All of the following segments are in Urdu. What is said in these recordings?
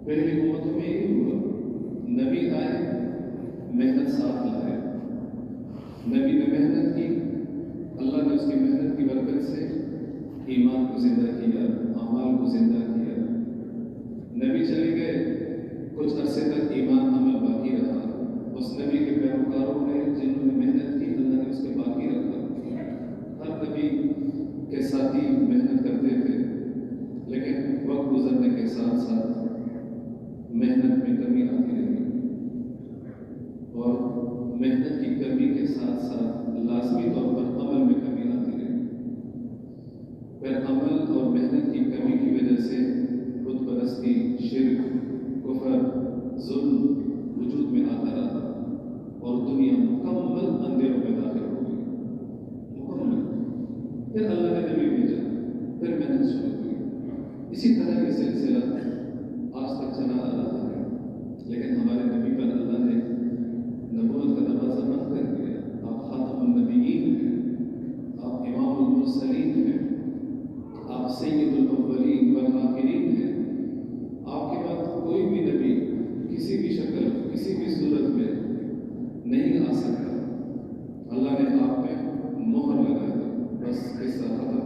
پہلی امتوں میں یہی ہوا، نبی آئے، محنت ساتھ لائے، نبی نے محنت کی، اللہ نے اس کی محنت کی برکت سے ایمان کو زندہ کیا، اعمال کو زندہ کیا۔ نبی چلے گئے، کچھ عرصے تک ایمان عمل باقی رہا، اس نبی کے پیروکاروں نے جنہوں نے محنت کی، اللہ نے اس کے باقی رکھا۔ ہر نبی کے ساتھی محنت کرتے تھے، لیکن وقت گزرنے کے ساتھ ساتھ محنت میں کمی آتی رہی، اور محنت کی کمی کے ساتھ ساتھ لازمی طور پر عمل میں کمی آتی رہی۔ پھر عمل اور محنت کی کمی کی وجہ سے بت پرستی، شرک، کفر، ظلم وجود میں آتا رہا، اور دنیا مکمل اندھیروں میں داخل ہو گئی، مکمل۔ پھر اللہ نے نبی بھیجا، پھر محنت شروع ہوئی۔ اسی طرح یہ سلسلہ آج تک چلا آ رہا ہے، لیکن ہمارے نبی پر اللہ نے نبوت کا دروازہ بند کر دیا۔ آپ خاتم النبیین ہیں، آپ امام المرسلین ہیں، آپ سید الاولین والآخرین ہیں۔ آپ کے بعد کوئی بھی نبی کسی بھی شکل، کسی بھی صورت میں نہیں آ سکتا۔ اللہ نے آپ پہ مہر لگا دی، بس قصہ ختم۔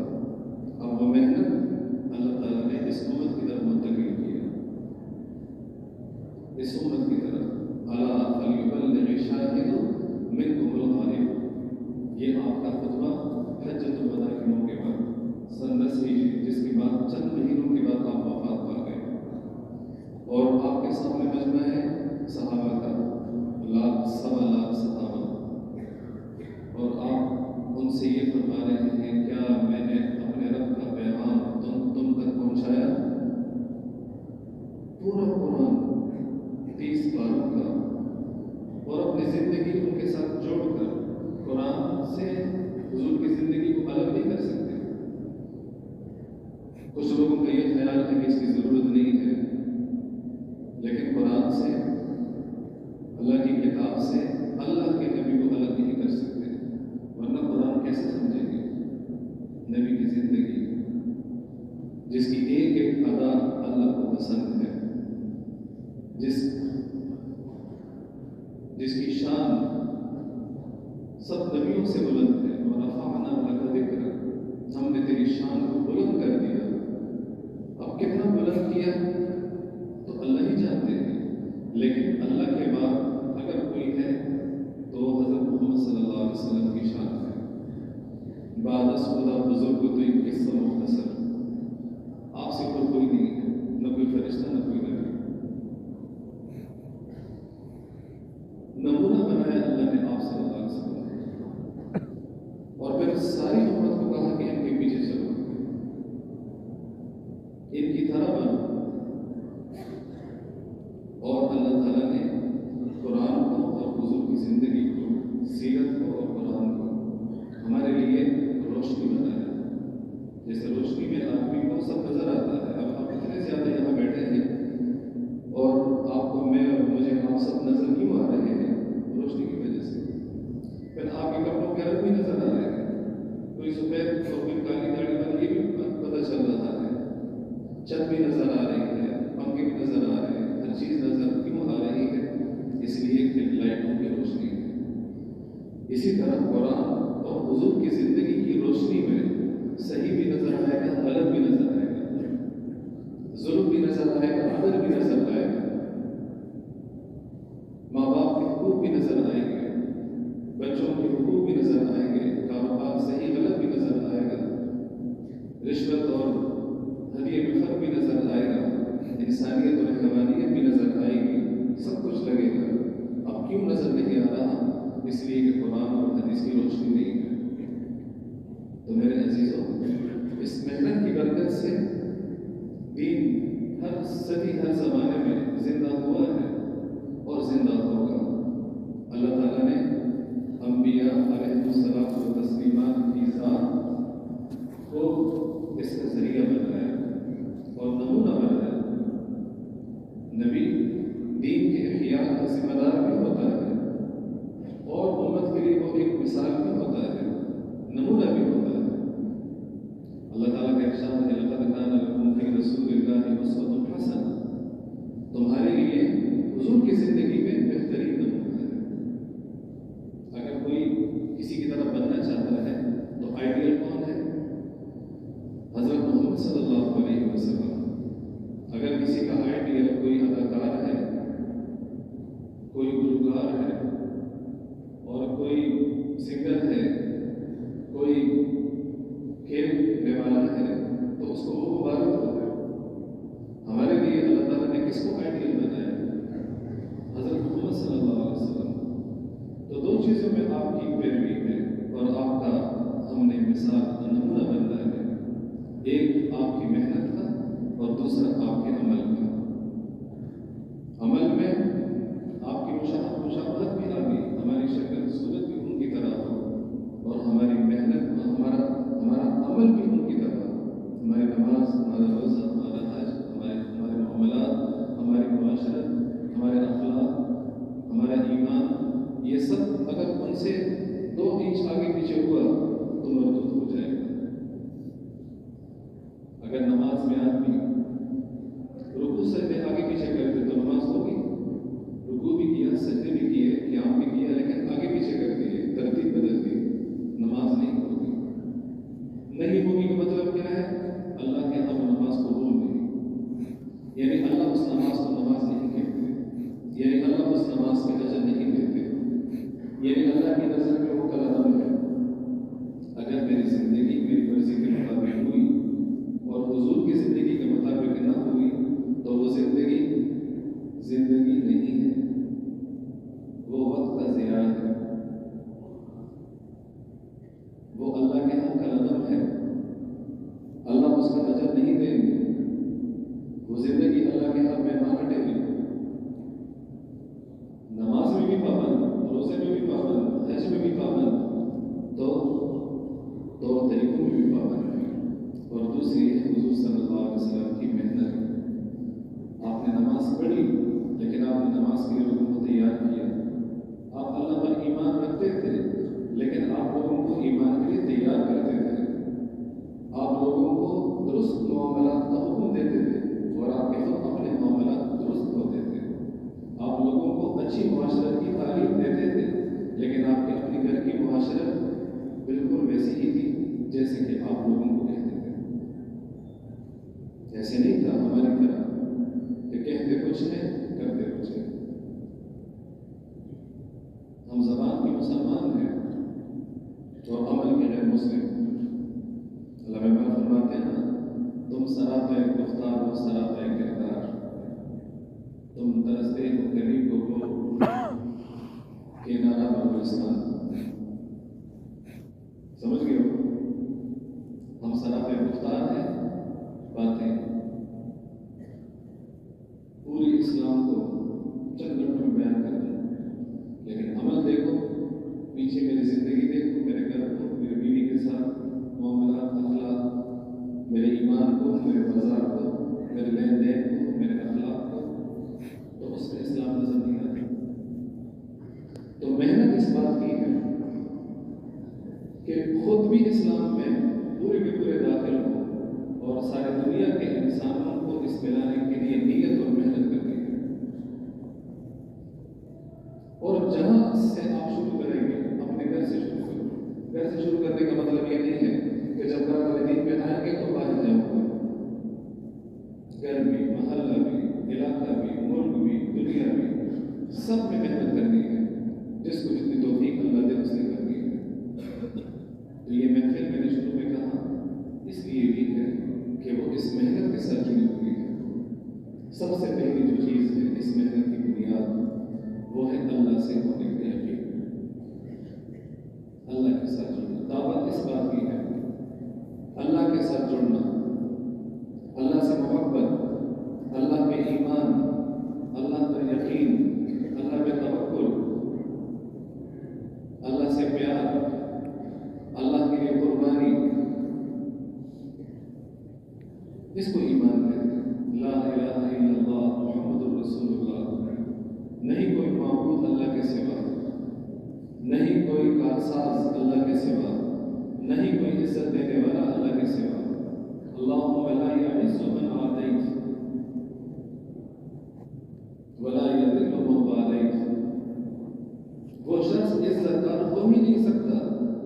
اب وہ محنت اللہ تعالیٰ نے اس امت کی طرف منتقل کیا، اس امت کی طرف۔ الا فلیبلغ شاہد منکم الغائب، یہ آپ کا خطبہ حجۃ الوداع کے موقع پر سن 10 ہجری، جس کے بعد چند مہینوں کے بعد آپ وفات پا گئے، اور آپ کے سامنے مجمع ہے صحابہ کا، 1.25 لاکھ صحابہ، اور آپ ان سے یہ فرما رہے ہیں، کیا میں نے اپنے رب کا پیغام تم تک پہنچایا؟ پورا قرآن 30 پاروں کا، اور اپنی زندگی ان کے ساتھ جوڑ کر قرآن سے حضور کی زندگی کو الگ نہیں کر سکتے۔ کچھ لوگوں کا یہ خیال ہے کہ اس کی ضرورت نہیں ہے، لیکن قرآن سے، اللہ کی کتاب سے اللہ کے نبی کو الگ نہیں کر سکتے، ورنہ قرآن کیسے سمجھیں گے؟ نبی کی زندگی، جس کی ایک ایک ادا اللہ کو پسند ہے، جس کی شان سب نبیوں سے بلند ہے، وَرَفَعْنَا لَكَ ذِكْرَكَ، ہم نے تیری شان کو بلند کر دیا۔ اب کتنا بلند کیا تو اللہ ہی جانتے ہیں، لیکن اللہ کے بعد اگر کوئی ہے تو حضرت محمد صلی اللہ علیہ وسلم کی شان ہے۔ بعد از خدا بزرگ تو ایک قصہ مختصر، آپ سے کوئی نہیں ہے، نہ کوئی فرشتہ، نہ کوئی نبی۔ نمونہ بنایا اللہ نے آپ صلی اللہ علیہ وسلم، اور پھر ساری امت کو کہا کہ ان کے پیچھے چلو، ان کی طرح بنو۔ اور اللہ تعالیٰ نے قرآن کو اور حضور کی زندگی کو، سیرت کو اور قرآن کو ہمارے لیے روشنی بنایا۔ جیسے روشنی میں آدمی کو سب نظر آتا ہے، اب آپ اتنے زیادہ یہاں بیٹھے ہیں، اور آپ کو، میں اور مجھے، آپ سب نظر کیوں آ رہے ہیں؟ روشنی کی وجہ سے۔ پھر آپ کے کپڑوں کے رنگ بھی نظر آ رہے ہیں، کوئی سفید اور کوئی کالی داڑھی والا، یہ بھی پتہ چل رہا ہے، چھت بھی نظر آ رہی ہے، پنکھے بھی نظر آ رہے ہیں، ہر چیز نظر کیوں آ رہی ہے؟ اس لیے کہ لائٹوں کی روشنی ہے۔ اسی طرح قرآن اور حضور کی زندگی کی روشنی میں صحیح بھی نظر آئے گا، غلط بھی نظر آئے گا، ظلم بھی نظر آئے گا، عدل بھی نظر آئے گا، ماں باپ کے حقوق بھی نظر آئیں گے، بچوں کے حقوق بھی نظر آئیں گے، کاروبار صحیح غلط بھی نظر آئے گا، رشوت اور ہدیے میں فرق بھی نظر آئے گا، انسانیت اور حیوانیت بھی نظر آئے گی، سب کچھ لگے گا۔ اب کیوں نظر نہیں آ رہا؟ اس لیے کہ قرآن اور حدیث کی روشنی نہیں ہے۔ تو میرے عزیزوں، اس محنت کی برکت سے دین ہر صدی، ہر زمانے میں زندہ ہوا ہے اور زندہ ہوگا۔ اللہ تعالیٰ نے انبیاء علیہ الصلاۃ والتسلیمات کی ذات کو اس کا ذریعہ بنایا اور نمونہ بنایا۔ نبی دین کے احیاء کا ذمہ دار بھی ہوتا ہے، اور امت کے لیے وہ ایک مثال بھی ہوتا ہے، نمونہ بھی ہوتا ہے۔ اللہ تعالیٰ کا ارشاد ہے، لقد کان لکم فی رسول اللہ اسوۃ حسنہ، گلوکار ہے اور کوئی سنگر ہے، کوئی کھیلنے والا ہے، تو اس کو وہ مبارک ہو گئے۔ ہمارے لیے اللہ تعالیٰ نے کس کو آئیڈیل بنایا؟ حضرت محمد صلی اللہ علیہ وسلم۔ تو دو چیزوں میں آپ کی پیروی ہے اور آپ کا ہم نے مثال نمونہ بننا ہے، ایک آپ کی محنت کا اور دوسرا آپ کے عمل کا۔ عمل میں آپ کی مشابہت بھی آ گئی، ہماری شکل صورت بھی ان کی طرح ہو، اور ہماری محنت ہمارا عمل بھی ان کی طرح ہو، ہماری نماز، ہمارا روزہ، ہمارا حج، ہمارے معاملات، ہماری معاشرت، ہمارے اخلاق، ہمارا ایمان، یہ سب اگر ان سے 2 انچ آگے پیچھے ہوا تو مردود ہو جائے گا۔ اگر نماز میں آدمی رکوع سجدے آگے پیچھے کر دے تو نماز ہوگی؟ رکوع بھی کیا، سجدے بھی کیے، قیام بھی کیا، لیکن آگے پیچھے کر دیے، ترتیب بدل دی، نماز نہیں ہوگی۔ نہیں ہوگی کا مطلب کیا ہے؟ اللہ کے یہاں نماز قبول نہیں، یعنی اللہ اس نماز کو نماز نہیں کہتے، یعنی اللہ اس نماز کے اجر نہیں دیتے، یعنی اللہ کی نظر میں وہ کلام ہے۔ اگر میری زندگی میری مرضی کے مطابق ہوئی اور حضور کی زندگی کے مطابق نہ ہوئی تو وہ زندگی نہیں ہے، وہ وقت کا ضیاع ہے، وہ اللہ کے ہاں کا لغم ہے، اللہ اس کا اجر نہیں دیں گے، وہ زندگی اللہ کے ہاں میں نہ ہٹے گی۔ نماز میں بھی پابند، روزے میں بھی پابند، حج میں بھی پابند، تو دو طریقوں میں بھی پابند ہے۔ اور دوسری حضور صلی اللہ علیہ وسلم کی محنت۔ آپ نے نماز پڑھی لیکن آپ نے نماز کے لیے لوگوں کو تیار کیا، آپ اللہ پر ایمان رکھتے تھے لیکن آپ لوگوں کو ایمان کے لیے تیار کرتے تھے، آپ لوگوں کو درست معاملات کا حکم دیتے تھے اور آپ کے خود اپنے معاملات درست ہوتے تھے، آپ لوگوں کو اچھی معاشرت کی تعلیم دیتے تھے لیکن آپ کے اپنے گھر کی معاشرت بالکل ویسی ہی تھی جیسے کہ آپ لوگوں کو کہتے تھے۔ ایسے نہیں تھا ہماری طرح کہ کہتے کچھ ہے کرتے کچھ ہے۔ ہم زبان کے مسلمان ہیں اور عمل کے غیر مسلم۔ علامہ اقبال فرماتے ہیں تم سراپے گفتار و سراپے کردار، تم ترستے ہو غریب کو کنارہ بلوچستان۔ سمجھ گئے ہو؟ ہم سراپے گفتار ہیں، باتیں پوری اسلام کو چند گھنٹوں میں بیان کر دیں، لیکن عمل دیکھو، پیچھے میری زندگی دیکھو، میرے گھر کو، میری بیوی کے ساتھ معاملات، اخلاق، میرے ایمان کو، میرے بازار کو، میرے لین دین کو، میرے اخلاق کو، تو اس میں اسلام نظر نہیں آتا۔ تو محنت اس بات کی ہے کہ خود بھی اسلام میں پورے کے پورے داخل ہو اور ساری دنیا کے انسانوں کو اس میں لانے کے لیے نیت اور محنت کرنی ہے۔ اور جہاں سے آپ شروع کریں گے اپنے گھر سے شروع کریں۔ گھر سے شروع کرنے کا مطلب یہ نہیں ہے کہ جب گھر والے دین پہ آئیں گے تو باہر جاؤں گا۔ گھر بھی، محلہ بھی، علاقہ بھی، ملک بھی، دنیا بھی، سب میں محنت کرنی ہے، جس کو جتنی توفیق اللہ دے اس نے کرنی ہے۔ تو یہ محفل میں نے شروع میں کہا اس لیے بھی ہے کہ وہ اس محنت کے ساتھ جڑی ہوئی ہے۔ سب سے پہلی جو چیز ہے اس محنت کی بنیاد وہ ہے اللہ سے ہونے کا یقین، اللہ کے ساتھ جڑنا۔ دعوت اس بات کی ہے اللہ کے ساتھ جڑنا، اللہ سے محبت، اللہ پہ ایمان، اللہ پر یقین، اللہ پہ توکل، اللہ سے پیار، اللہ کے لیے قربانی، اس کو ایمان کہتے ہیں۔ لا الہ الا اللہ محمد الرسول اللہ، نہیں کوئی معبود اللہ کے سوا، نہیں کوئی کارساز اللہ کے سوا، نہیں کوئی عزت دینے والا اللہ کے سوا۔ اللہم لا یعز من عادیت ولا یذل من والیت، وہ شخص عزت دار ہو ہی نہیں سکتا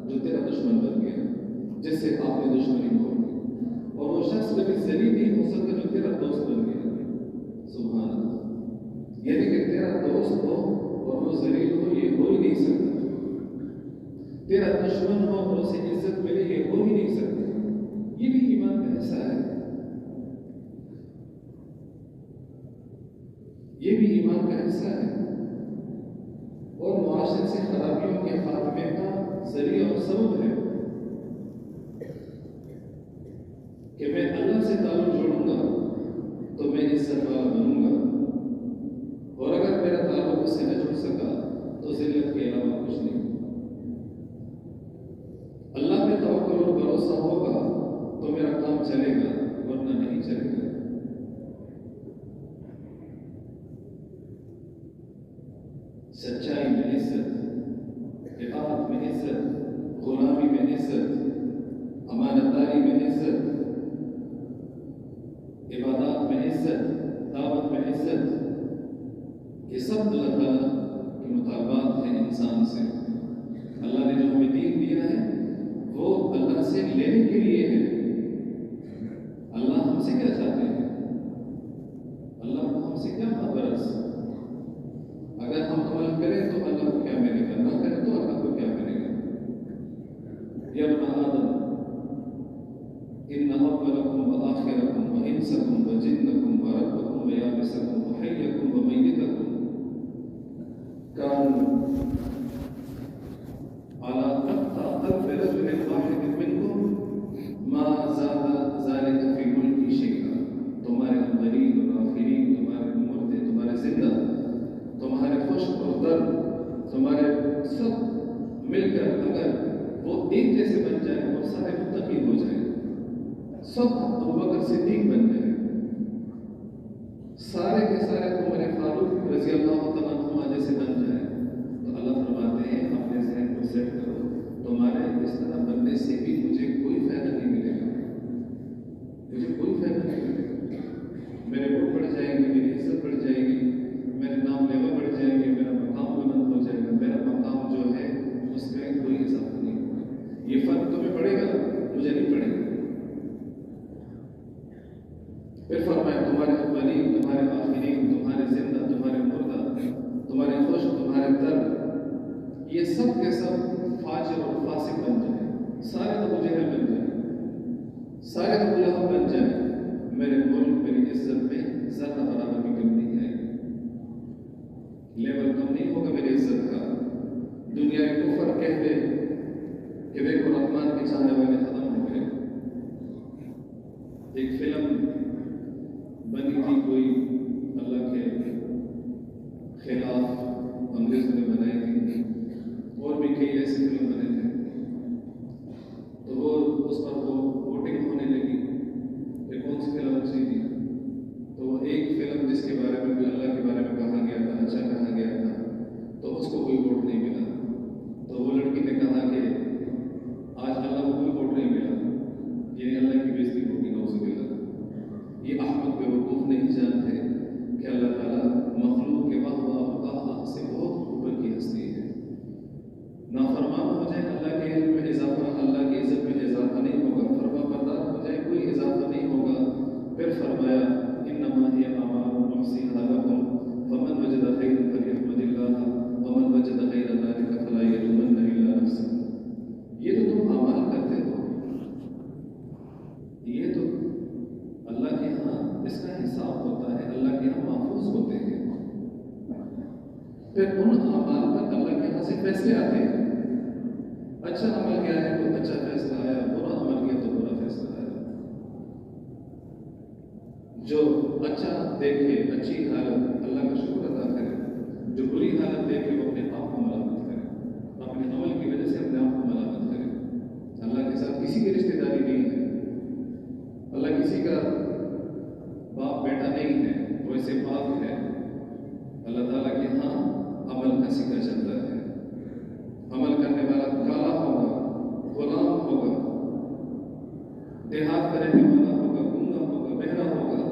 جو تیرا دشمن بن گیا، جس سے آپ نے دشمنی ہو گئی، اور وہ شخص کبھی ذلیل نہیں ہو سکتا جو تیرا دوست بن گیا۔ سبحان اللہ، یعنی کہ تیرا دوست ہو اور وہ ذلیل ہو، یہ ہو ہی نہیں سکتا۔ تیرا دشمن ہو اور اسے عزت ملے، یہ ہو ہی نہیں سکتا۔ یہ بھی ایمان کا حصہ ہے، یہ بھی ایمان کا حصہ ہے، اور معاشرے سے خرابیوں کے خاتمے کا ذریعہ اور سبب ہے کہ میں اللہ سے تعلق جوڑوں گا تو میں عزت والا بنوں گا، اور اگر میرا تعلق اس سے نہ جڑ سکا تو ذلت کے علاوہ کچھ نہیں۔ اللہ پہ توکل اور بھروسہ ہوگا تو میرا کام چلے گا، ورنہ نہیں چلے گا۔ سچائی میں عزت، اطاعت میں عزت، غلامی میں عزت، امانت داری میں عزت، عبادات میں عزت، دعوت میں عزت، یہ سب اللہ تعالیٰ کے مطالبات ہیں انسان سے۔ اللہ نے جو ہمیں دین دیا ہے وہ اللہ سے لینے کے لیے ہے۔ اللہ ہم سے کیا چاہتے ہیں؟ اللہ کو ہم سے کیا غرض؟ اگر ہم عمل کریں تو اللہ کو کیا ملے گا، نہ کریں تو اللہ کو کیا ملے گا؟ یا ابن آدم ان اولکم وآخرکم وانسکم وجنکم وربکم ویابسکم وحیکم ومیتکم كانوا على أتقى قلب رجل واحد منكم ما زاد ذلك في ملك شيئا۔ تمہارے اولین اور آخرین، تمہارے مردے، تمہارے زندہ، تمہارے خشک اور درد، تمہارے سب مل کر اگر وہ ایک جیسے بن جائیں اور سارے متقی ہو جائیں، سب ابوبکر صدیق بن جائیں، سارے کے سارے عمر فاروق رضی اللہ تعالیٰ عنہ جیسے بن جائیں، تو اللہ فرماتے ہیں اپنے ذہن کو سیٹ کرو، تمہارے اس طرح بننے سے بھی مجھے کوئی فائدہ نہیں ملے گا، مجھے کوئی فائدہ نہیں ملے گا۔ میرے ووٹ بڑھ جائیں گے، میری عزت بڑھ جائے گی، میرے نام لیوا بڑھ جائیں گے، میرا مقام بلند ہو جائے گا، میرا مقام جو ہے اس میں کوئی اضافہ نہیں ہوگا۔ یہ فرق تمہیں پڑے گا، مجھے نہیں پڑے گا۔ پھر فرمایا تمہارے اولین، تمہارے آخرین، تمہارے زندہ، تمہارے مردہ، تمہارے خوش، تمہارے درد، یہ سب کے سب فاجر اور فاسق بن جائیں، سارے ابو جہل بن جائیں، سارے ابو لہب بن جائیں، میرے ملک، میری عزت میں ذرہ برابر بھی کم نہیں آئے گی، لیول کم نہیں ہوگا میری عزت کا۔ دنیا کفر کہہ دے کہ دیکھو رحمان کے چاہنے والے ختم ہو گئے۔ ایک فلم بنی تھی کوئی اللہ کے خلاف، انگریزوں نے بنائی تھی، اور بھی کئی ایسے فلم بنے تھے، تو وہ اس پر وہ ووٹنگ ہونے لگی کہ کون سی فلم اچھی تھی، تو وہ ایک فلم جس کے بارے میں اللہ کے بارے میں کہا گیا تھا، اچھا کہا گیا تھا، تو اس کو کوئی ووٹ نہیں ملا، تو وہ لڑکی نے کہا کہ آج اللہ کو کوئی ووٹ نہیں ملا، یعنی اللہ کی بےزتی ہوگی، نعوذ باللہ۔ یہ احمد بیوقوف نہیں جانتے کہ اللہ تعالیٰ مخلوق کے واہ سے بہت اوپر کی ہستی ہے۔ نافرمان ہو جائے اللہ کے علم میں اضافہ، اللہ کی عزت میں اضافہ نہیں ہوگا، فرما بردار ہو جائے کوئی اضافہ نہیں ہوگا۔ پھر فرمایا انما ہی اعمال نحصیھا لکم فمن وجد خیرا فلیحمد اللہ ومن وجد غیر ذلک فلا یلومن الا نفسہ۔ یہ تو تم اعمال کرتے ہو، یہ تو اللہ کے ہاں اس کا حساب ہوتا ہے، اللہ کے ہاں محفوظ ہوتے ہیں، پھر ان اعمال پر اللہ کے ہاں سے فیصلے آتے ہیں۔ اچھا عمل کیا ہے تو اچھا فیصلہ آیا، برا عمل کیا تو برا فیصلہ آیا۔ جو اچھا دیکھے، اچھی حالت، اللہ کا شکر ادا کرے، جو بری حالت دیکھے وہ اپنے آپ کو ملامت کرے، اپنے عمل کی وجہ سے اپنے آپ کو ملامت کرے۔ اللہ کے ساتھ کسی کی رشتہ داری نہیں ہے، اللہ کسی کا باپ بیٹا نہیں ہے، وہ ایسے پاک ہے۔ اللہ تعالیٰ کے ہاں عمل کا سکہ چلتا ہے، عمل کرنے والا کالا ہوگا، غلام ہوگا، دیہات کا رہنے والا ہوگا، گنگا ہوگا، بہرا ہوگا،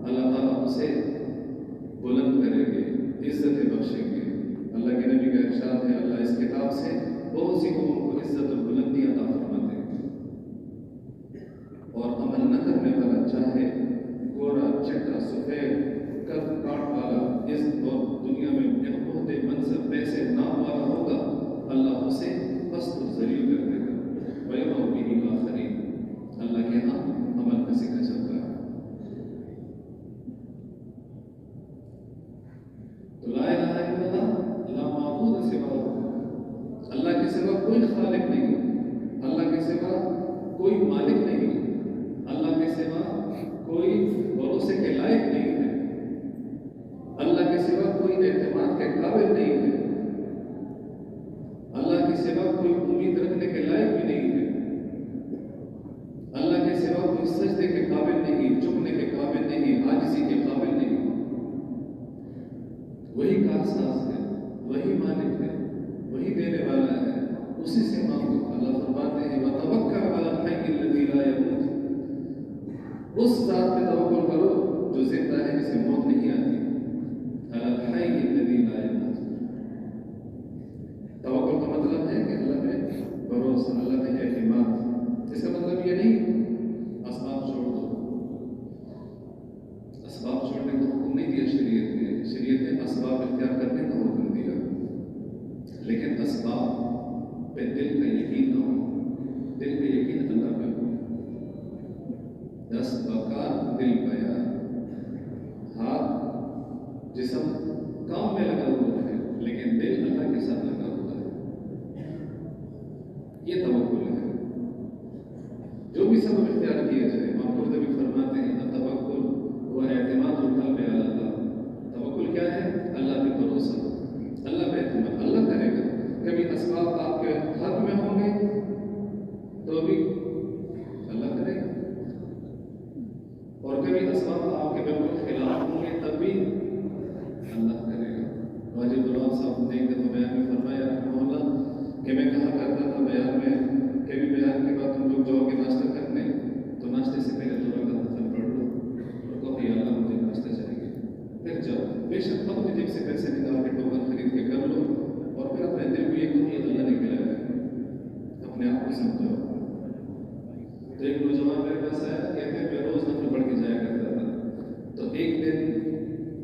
اللہ تعالیٰ اسے بلند کریں گے، عزتیں بخشیں گے۔ اللہ کے نبی کا ارشاد ہے اللہ اس کتاب سے بہت سی قوموں کو عزت اور بلندی عطا فرماتے ہیں، اور عمل نہ کرنے والا چاہے گورا، چٹا، سفید، قد کاٹ والا، عزت اور دنیا میں بہت منصب سوا کوئی خالق نہیں، اللہ کے سوا کوئی مالک نہیں، اللہ کے سوا کوئی بھروسے کے لائق نہیں ہے، اللہ کے سوا کوئی اعتماد کے قابل نہیں ہے، اللہ کے سوا کوئی امید رکھنے کے لائق بھی نہیں ہے، اللہ کے سوا کوئی سجدے کے قابل نہیں، جھکنے کے قابل نہیں، عاجزی کے قابل نہیں۔ وہی کارساز ہے، وہی مالک ہے، وہی دینے والا ہے، اسی سے مانگو۔ اللہ فرماتے ہیں وَتَوَكَّلْ عَلَى الْحَيِّ الَّذِي لَا يَمُوتُ، اس ذات پہ توکل کرو جو زندہ ہے، جسے موت نہیں آتی۔ عَلَى الْحَيِّ الَّذِي لَا يَمُوتُ، توکل کا مطلب ہے کہ اللہ پہ بھروسہ، اللہ پہ اعتماد۔ اس کا مطلب یہ نہیں اسباب چھوڑ دو، اسباب چھوڑنے کا حکم نہیں دیا شریعت نے، شریعت نے اسباب اختیار کرنے کا حکم دیا، لیکن اسباب پہ دل کا یقین نہ ہو، دل کا یقین اللہ پہ ہو۔ دس بکار دل پیا، ہاتھ جسم کام میں لگا ہوا ہے لیکن دل اللہ کے ساتھ لگا ہوا ہے، یہ توکل ہے۔ جو بھی سبب اختیار کیا جائے، امام قرطبی فرماتے ہیں التوکل وہ اعتماد القلب علی اللہ، توکل کیا ہے؟ اللہ پہ بھروسہ، اللہ پہ اعتماد، اللہ کرے گا۔ کبھی اسباب آپ کے حق میں ہوں گے تو بھی اللہ کرے گا، اور کبھی اسباب آپ کے بالکل خلاف ہوں گے تب بھی اللہ کرے گا۔ واجب اللہ صاحب دیکھتے تو بیان میں فرمایا رحمہ اللہ کہ میں کہا کرتا تھا بیان میں، کبھی بیان کے بعد تم لوگ جاؤ گے ناشتہ کرنے تو ناشتے سے پہلے 2 رکعت نفل پڑھ لو اور کہو یا اللہ مجھے ناشتہ چاہیے، پھر جاؤ بے شک اپنی جیب سے پیسے نکال کے ٹوکن خرید کے کر لو، اور پھر اپنے دل کو یہ کہو یہ اللہ نے کھلایا ہے، اپنے آپ کو سمجھاؤ۔ تو ایک نوجوان میرے پاس آیا، کہتے ہیں میں روز نفل پڑھ کے جایا کرتا تھا، تو ایک دن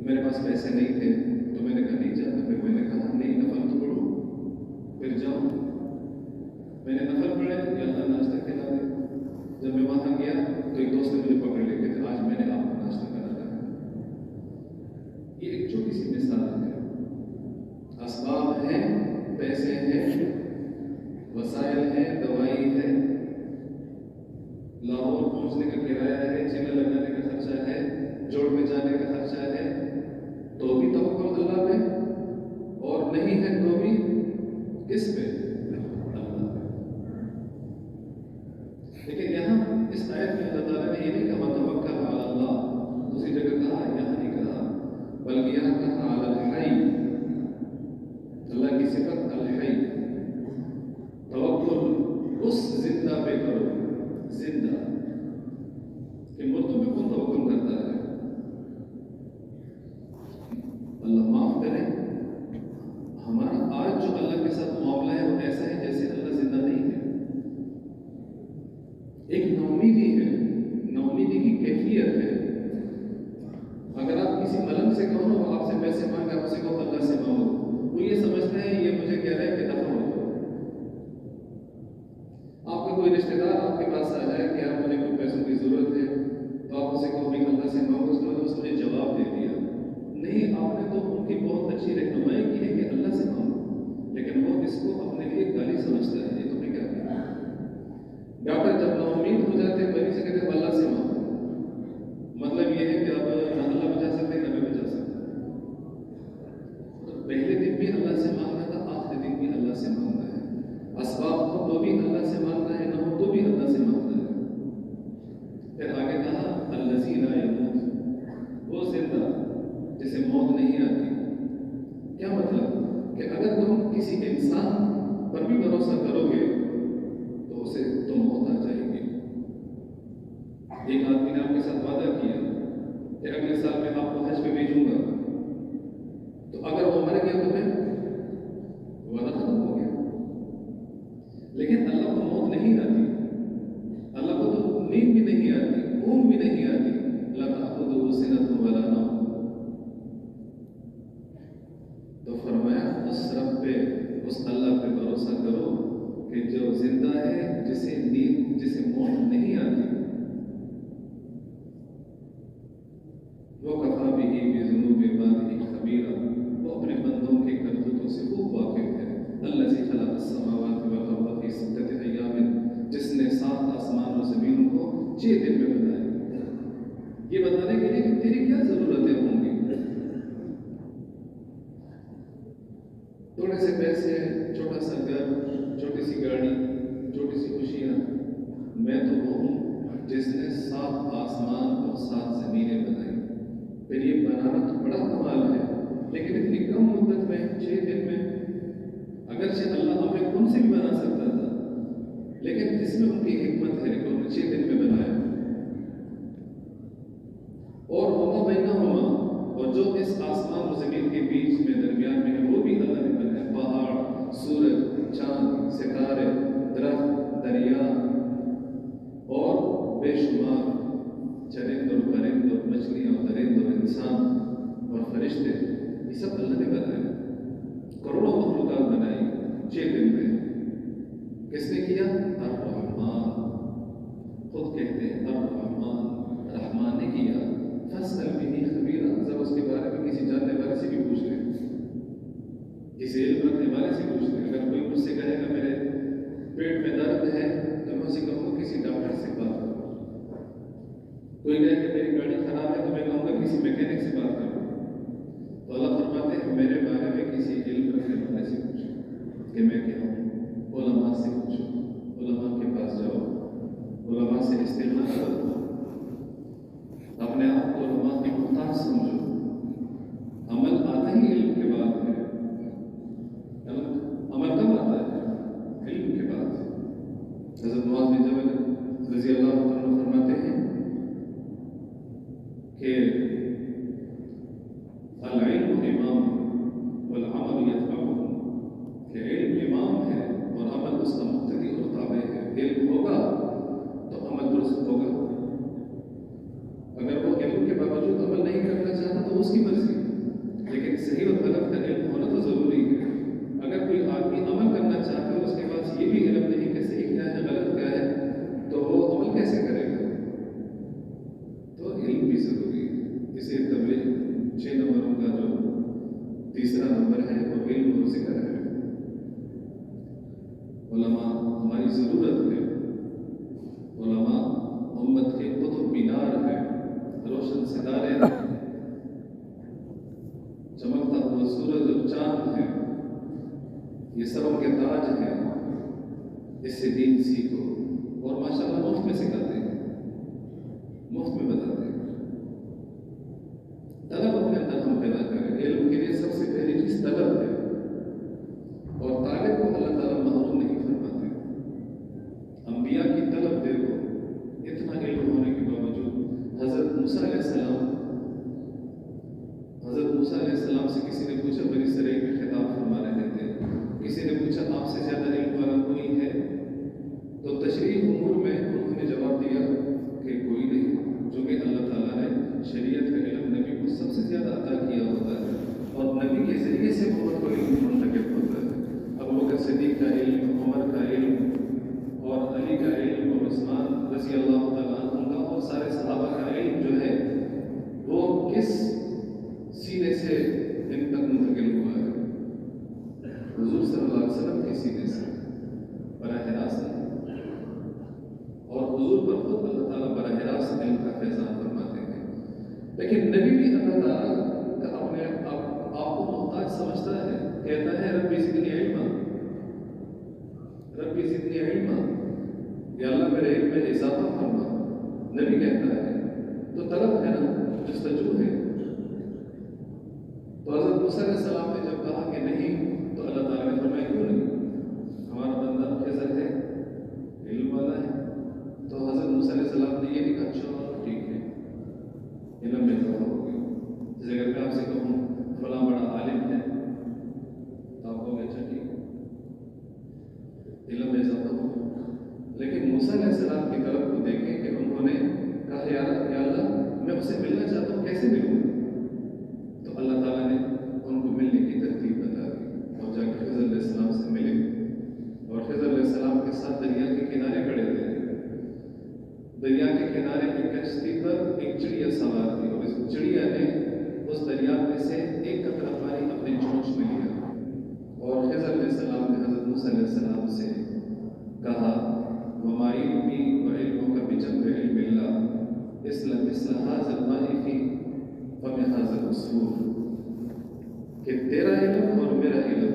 میرے پاس پیسے نہیں تھے تو میں نے کہا نہیں جاتا، پھر میں نے کہا نہیں نفل تو پڑھو پھر جاؤ۔ میں نے نفل پڑھے، یا اللہ ناشتہ کھلا دے۔ جب میں وہاں گیا تو ایک دوست نے مجھے پکڑ لے کے آج میں نے آپ کو ناشتہ کرایا ہے۔ یہ ایک چھوٹی سی مثال ہے۔ اسباب ہیں، پیسے ہیں، وسائل ہیں، دوائی ہے، لاہور پہنچنے کا کرایہ ہے، چیلا لگانے کا خرچہ ہے، جوڑ میں جانے کا خرچہ ہے، تو بھی توکل اللہ پہ، اور نہیں ہے تو بھی کس پہ؟ اللہ پہ۔ لیکن یہاں اس آیت میں اللہ تعالیٰ نے یہ نہیں کہا وَتَوَكَّلْ عَلَى اللَّهِ، دوسری جگہ کہا، یہاں نہیں کہا، بلکہ یہاں کہا عَلَى الْحَيِّ، اللہ کی صفت الحی، توکل اس زندہ پہ کرو، زندہ کہ مردوں پہ کون توکل کرتا ہے؟ اللہ معاف کرے، ہمارا آج جو اللہ کے ساتھ معاملہ ہے وہ ایسا ہے جیسے اللہ زندہ نہیں ہے، ایک نومیدی ہے، نومیدی کی کیفیت ہے۔ اگر آپ کسی ملنگ سے کہو نا وہ آپ سے پیسے مانگا، اسے کہو اللہ سے مانگو، وہ یہ سمجھتا ہے یہ مجھے کہہ رہا ہے کہ دفع ہو جاؤ۔ آپ کا کوئی رشتہ دار آپ کے پاس آ جائے کہ یار مجھے کوئی پیسوں کی ضرورت ہے تو آپ اسے کہو بھی اللہ سے مانگو، اس نے اس نے جواب دے دیا نہیں، آپ نے تو ان کی بہت اچھی رہنمائی کی ہے کہ اللہ سے مانگو، لیکن وہ اس کو اپنے لیے گالی سمجھتا ہے، یہ تمہیں کیا کہا۔ ڈاکٹر جب نا امید ہو جاتے ہیں مریض سے کہتے ہیں اللہ سے مانگو، مطلب یہ ہے کہ اب نہ اللہ بچا سکتے نہ میں بچا سکتا۔ تو پہلے دن بھی اللہ سے مانگنا تھا، آخری دن بھی اللہ سے مانگنا ہے، اسباب ہو تو بھی اللہ سے مانگنا ہے، نہ ہو تو بھی اللہ سے مانگنا ہے۔ پھر آگے کہا الذی لا یموت، وہ زندہ جسے موت نہیں آتی۔ کیا مطلب کہ اگر تم کسی انسان پر بھی بھروسہ کرو گے تو اسے تو موت آ جائے گی۔ ایک آدمی نے آپ کے ساتھ وعدہ کیا کہ اگلے سال میں آپ کو حج پہ بھیجوں گا، تو اگر وہ مر گیا تو پھر وعدہ ختم ہو گیا۔ لیکن اللہ کو موت نہیں آتی، اللہ کو تو نیند بھی نہیں آتی، اونگ بھی نہیں آتی، لا تأخذہ سنۃ ولا نوم۔ تو فرمایا اس رب پہ، اس اللہ پہ بھروسہ کرو کہ جو زندہ ہے، جسے نیند، جسے موت نہیں آتی۔ وَكَفَىٰ بِهِ بِذُنُوبِ عِبَادِهِ خَبِيرًا، وہ اپنے بندوں کے کرتوتوں سے خوب واقف ہے۔ الذی خلق السماوات والارض فی ستۃ ایام، جس نے 7 آسمان و زمینوں کو 6 دن میں بنایا۔ یہ بتانے کے لیے کہ تیری کیا ضرورتیں ہوں گی، تھوڑے سے پیسے، چھوٹا سا گھر، چھوٹی سی گاڑی، چھوٹی سی خوشیاں، میں تو وہ ہوں جس نے 7 آسمان اور 7 زمینیں بنائی۔ پھر یہ بنانا تو بڑا کمال ہے، لیکن اتنی کم مدت میں 6 دن میں، اگرچہ اللہ ہمیں ان سے بھی بنا سکتا تھا، لیکن اس میں ان کی حکمت ہے کہ انہوں نے 6 دن میں بنایا۔ اور وما بینہما، اور جو اس آسمان و زمین کے بیچ میں درمیان میں ہے وہ بھی اللہ نے بنایا، پہاڑ، سورج، چاند، ستارے، درخت، دریا اور بے شمار چرند اور پرند اور مچھلیاں اور درند اور انسان اور فرشتے، یہ سب اللہ نے بنایا۔ کروڑوں مخلوقات بنائی 6 دن میں۔ کس نے کیا؟ الرحمن، خود کہتے ہیں الرحمن، رحمان نے کیا۔ فاسأل بہ خبیرا، ذرا اس کے بارے میں کسی جاننے والے سے بھی پوچھ لیں، کسی علم رکھنے والے سے پوچھ لیں۔ اگر کوئی مجھ سے کہے گا میرے پیٹ میں درد ہے تو میں اسے کہوں گا کسی ڈاکٹر سے بات کرو۔ کوئی کہے کہ میری گاڑی خراب ہے تو میں کہوں گا کسی میکینک سے بات کرو۔ تو اللہ فرماتے ہیں میرے بارے میں کسی علم رکھنے والے سے پوچھو کہ میں کیا ہوں، علماء سے پوچھو، علماء کے پاس جاؤ، علماء سے استغنا کرو، اپنے آپ کو علماء کی محتاج سمجھو۔ عمل آتا ہی علم کے بعد ہے، عمل کب آتا ہے؟ علم کے بعد۔ حضرت معاذ بن جبل رضی اللہ عنہ فرماتے ہیں کہ العلم امام والعمل یتبعہ، کہ علم امام ہے اور عمل اس کا مقتدی اور تابع ہے۔ علم ہوگا تو عمل درست ہوگا، اگر وہ علم کے باوجود عمل نہیں کرنا چاہتا تو اس کی مرضی، لیکن صحیح اور غلط کا علم ہونا تو ضروری ہے۔ اگر کوئی آدمی عمل کرنا چاہتا ہے اور اس کے پاس یہ بھی علم نہیں کہ صحیح کیا ہے غلط کیا ہے، تو وہ عمل کیسے کرے گا؟ تو علم بھی ضروری ہے۔ اسے تبلیغ 6 نمبروں کا جو تیسرا نمبر ہے وہ علم اور ذکر ہے۔ علماء ہماری ضرورت ہے، علماء امت کے قطب مینار ہے، روشن ستارے ہیں، چمکتا ہوا سورج اور چاند ہے، یہ سب ان کے تاج ہیں۔ اس سے دین سیکھو، اور ماشاءاللہ مفت میں سکھاتے ہیں، مفت میں بتاتے ہیں۔ طلب اپنے اندر ہم پیدا کریں۔ علم کے لیے سب سے پہلی چیز طلب ہے، اور طالب کو اللہ تعالیٰ محروم نہیں فرماتے۔ انبیاء کی طلب دیکھو، اتنا علم ہونے کے باوجود حضرت موسیٰ علیہ السلام سے کسی نے پوچھا، بنی اسرائیل میں خطاب فرما رہے تھے، کسی نے پوچھا آپ سے زیادہ علم والا کوئی ہے؟ تو تشریح امور میں انہوں نے جواب دیا کہ کوئی نہیں، جو کہ اللہ تعالیٰ نے شریعت کا علم نبی کو سب سے زیادہ عطا کیا ہوتا ہے، اور نبی کے ذریعے سے امت کو علم منتقل ہوتا ہے۔ ابوبکر صدیق کا علم، عمر کا علم، اور علی کا علم، اور عثمان رضی اللہ تعالیٰ عنہ کا، اور سارے صحابہ کا علم جو ہے وہ کس سینے سے ان تک منتقل ہوا ہے؟ حضور صلی اللہ علیہ وسلم کے سینے سے، براہ راست نہیں، اور حضور پر خود اللہ تعالیٰ براہ راست علم کا فیضان فرماتے ہیں۔ لیکن نبی بھی اللہ تعالیٰ کا اپنے آپ کو محتاج سمجھتا ہے، کہتا ہے ربی زدنی علما، ربی زدنی علما، یا اللہ میرے علم میں اضافہ فرما۔ نبی کہتا ہے تو طلب ہے نا، جستجو ہے۔ تو حضرت موسیٰ علیہ السلام نے جب کہا کہ نہیں، تو اللہ تعالیٰ نے فرمایا کیوں نہیں؟ ہمارا بندہ خضر ہے، علم والا ہے۔ تو حضرت موسیٰ علیہ السلام نے یہ نہیں کہا اچھا ٹھیک ہے، علم میں اضافہ ہو گیا۔ جیسے اگر میں آپ سے کہوں فلاں بڑا عالم ہے تو آپ کو اچھا ٹھیک ہے، علم میں اضافہ ہو گیا۔ لیکن موسیٰ علیہ السلام کی طرف کو دیکھیں کہ انہوں نے کہا یا اللہ میں اسے ملنا چاہتا ہوں، کیسے ملوں؟ تو اللہ تعالیٰ نے ان کو ملنے کی ترتیب بتا دی، اور جا کے خضر علیہ السلام سے ملے، اور خضر علیہ السلام کے ساتھ دریا کے کنارے کھڑے تھے۔ دریا کے کنارے ایک کشتی پر ایک چڑیا سوار تھی، اور اس چڑیا نے اس دریا میں سے ایک قطرہ پانی اپنے چونچ میں لیا، اور خضر علیہ السلام مثل هذا الماء في فم هذا العصفور کہ تیرا علم اور میرا علم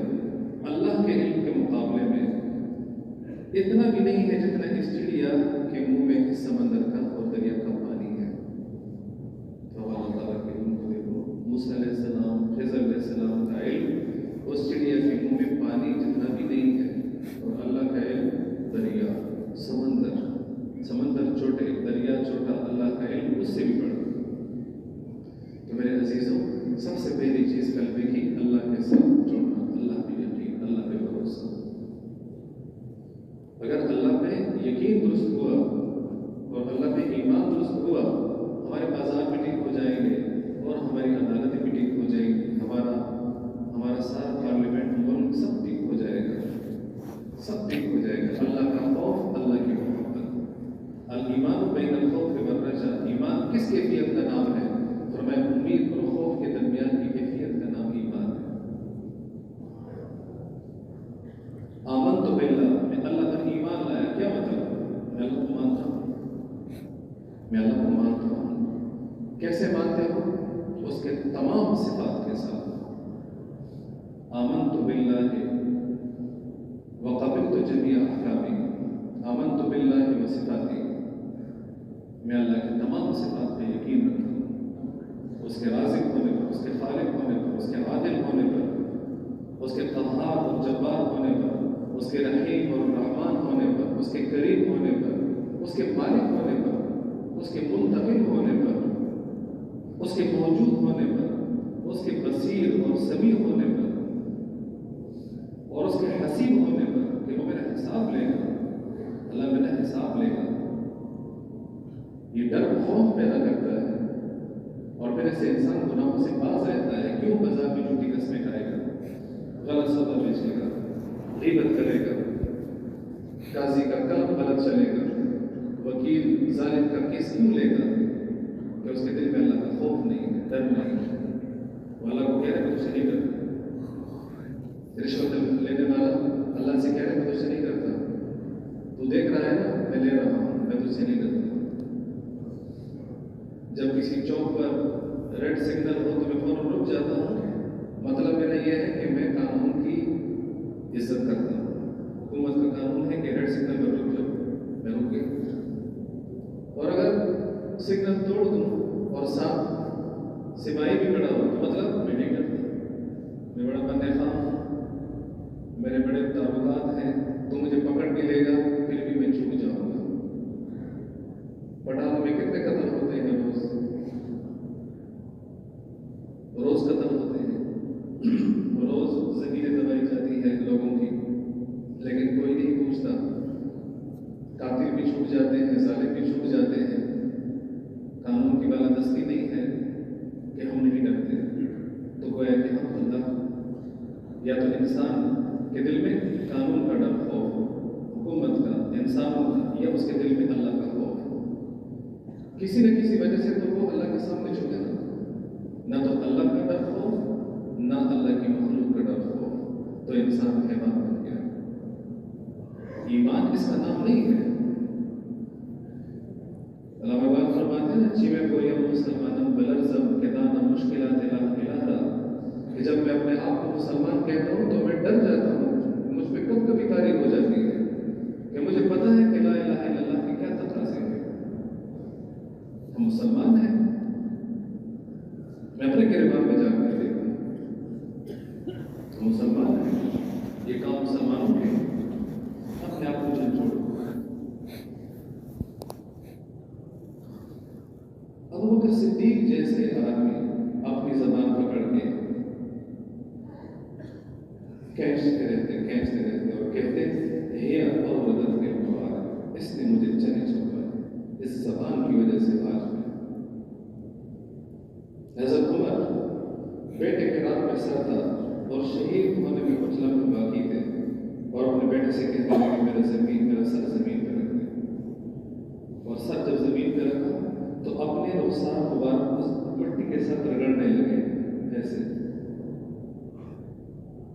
اللہ کے علم کے مقابلے میں اتنا بھی نہیں ہے جتنا اس چڑیا کے منہ میں اس سمندر کا اور دریا کا پانی ہے. تو اللہ تعالیٰ کے علم کو دیکھو. موسیٰ علیہ السلام، خضر علیہ السلام کا علم اس چڑیا کے منہ میں پانی جتنا بھی نہیں ہے، اور اللہ کا علم دریا، سمندر چھوٹے، دریا چھوٹا، اللہ کا علم اس سے بھی بڑا. تو میرے عزیزوں، سب سے پہلی چیز قلبے کی اللہ کے ساتھ جڑنا، اللہ پہ یقین، اللہ پہ بھروسہ. اگر اللہ پہ یقین درست ہوا اور اللہ پہ ایمان درست ہوا، ہمارے بازار بھی ٹھیک ہو جائیں گے اور ہماری عدالتیں بھی ٹھیک ہو جائیں گی، ہمارا سارا پارلیمنٹ، ملک سب ٹھیک ہو جائے گا، سب ٹھیک ہو جائے گا. اللہ کا خوف، اللہ کی محبت. الایمان بین الخوف والرجاء. ایمان کس کیفیت کا نام ہے؟ فرمایا امید اور خوف کے درمیان کی کیفیت کا نام ایمان ہے. آمنت باللہ، میں اللہ پر ایمان لایا. کیا مطلب؟ میں اللہ کو مانتا ہوں، میں اللہ کو مانتا ہوں. کیسے مانتے ہو؟ اس کے تمام صفات کے ساتھ. آمنت باللہ وقبلت جميع احکامہ. آمنت باللہ وصفاتہ، میں اللہ کے تمام صفات پہ یقین رکھتا ہوں، اس کے رازق ہونے پر، اس کے خالق ہونے پر، اس کے عادل ہونے پر، اس کے قہار اور جبار ہونے پر، اس کے رحیم اور رحمان ہونے پر، اس کے کریم ہونے پر، اس کے مالک ہونے پر، اس کے منتقل ہونے پر، اس کے موجود ہونے پر، اس کے بصیر اور سمیع ہونے پر، اور اس کے حسیب ہونے پر کہ وہ میرا حساب لے گا، اللہ میرا حساب لے گا. یہ ڈر خوف پیدا کرتا ہے اور پھر ایسے انسان گناہوں سے باز رہتا ہے. کیوں؟ بازار میں جھوٹی قسمیں کھائے گا، غلط سودا بیچے گا، غیبت کرے گا، قاضی کا کلام غلط چلے گا، وکیل ظالم کا کیس کیوں لے گا؟ کہ اس کے دل میں اللہ کا خوف نہیں ہے، ڈر نہیں ہے. وہ اللہ کو کہہ رہے میں تجھ سے نہیں کرتا. رشوت لینے والا اللہ سے کہہ رہے میں تجھ سے نہیں کرتا. تو دیکھ رہا ہے نا میں لے رہا ہوں، میں تجھ سے نہیں کرتا. جب کسی چوک پر ریڈ سگنل ہو تو میں فوراً رک جاتا ہوں. مطلب میرا یہ ہے کہ میں قانون کی عزت کرتا ہوں. حکومت کا قانون ہے کہ ریڈ سگنل پر رک جاؤ، میں رک گیا. اور اگر سگنل توڑ دوں اور ساتھ سپاہی بھی کھڑا ہو تو مطلب میں نہیں کرتا. میں بڑا بندے خواہ ہوں، میرے بڑے تعلقات ہیں، تو مجھے پکڑ بھی لے گا پھر بھی میں چھوٹ جاؤں گا. پٹالوں میں کتنے قتل ہوتے ہیں روز قتل ہوتے ہیں، روز زمینیں دبائی جاتی ہے لوگوں کی، لیکن کوئی نہیں پوچھتا. قاتل بھی چھوٹ جاتے ہیں، ظالم بھی چھوٹ جاتے ہیں. قانون کی بالادستی نہیں ہے کہ ہم نہیں ڈرتے. تو گویا کہ ہم اللہ، یا تو انسان کے دل میں قانون کا ڈر خوف، حکومت کا، انسانوں کا، یا اس کے دل میں اللہ کا خوف. کسی نہ کسی وجہ سے تو وہ اللہ کے سامنے جھکے نا. نہ تو اللہ کا ڈر خوف، نہ اللہ کی مخلوق کا ڈر خوف، تو انسان حیوان بن گیا. ایمان اس کا نام نہیں ہے. علامہ اقبال فرماتے ہیں چی میں کوئی مسلمانم بلرزم کہ دانا مشکلات الہ، کہ جب میں اپنے آپ کو مسلمان کہتا ہوں تو میں ڈر جاتا ہوں. مجھ پہ کب کبھی تاریخ ہو جاتی ہے کہ مجھے پتا ہے کہ لا الہ الا اللہ کی کیا تقاضے ہیں. ہم مسلمان ہیں. میں اپنے گریبان میں جا کر دیکھوں ہم مسلمان ہیں. یہ کام مسلمانوں کے. اپنے آپ کو جھنجھوڑو. ابو بکر صدیق جیسے آدمی اپنی زبان پکڑ کے کھینچتے رہتے اور کہتے ہیا عورت کے مبارک، اس نے مجھے چنے چھوڑا اس زبان کی وجہ سے. آج میں حضرت عمر بیٹے کے رات میں سر تھا اور شہید ہونے میں کچھ لمحے باقی تھے، اور اپنے بیٹے سے کہتے ہیں کہ میرا سر زمین پہ رکھ دے. اور سر جب زمین پہ رکھا تو اپنے رخسار مبارک اس مٹی کے ساتھ رگڑنے لگے. ایسے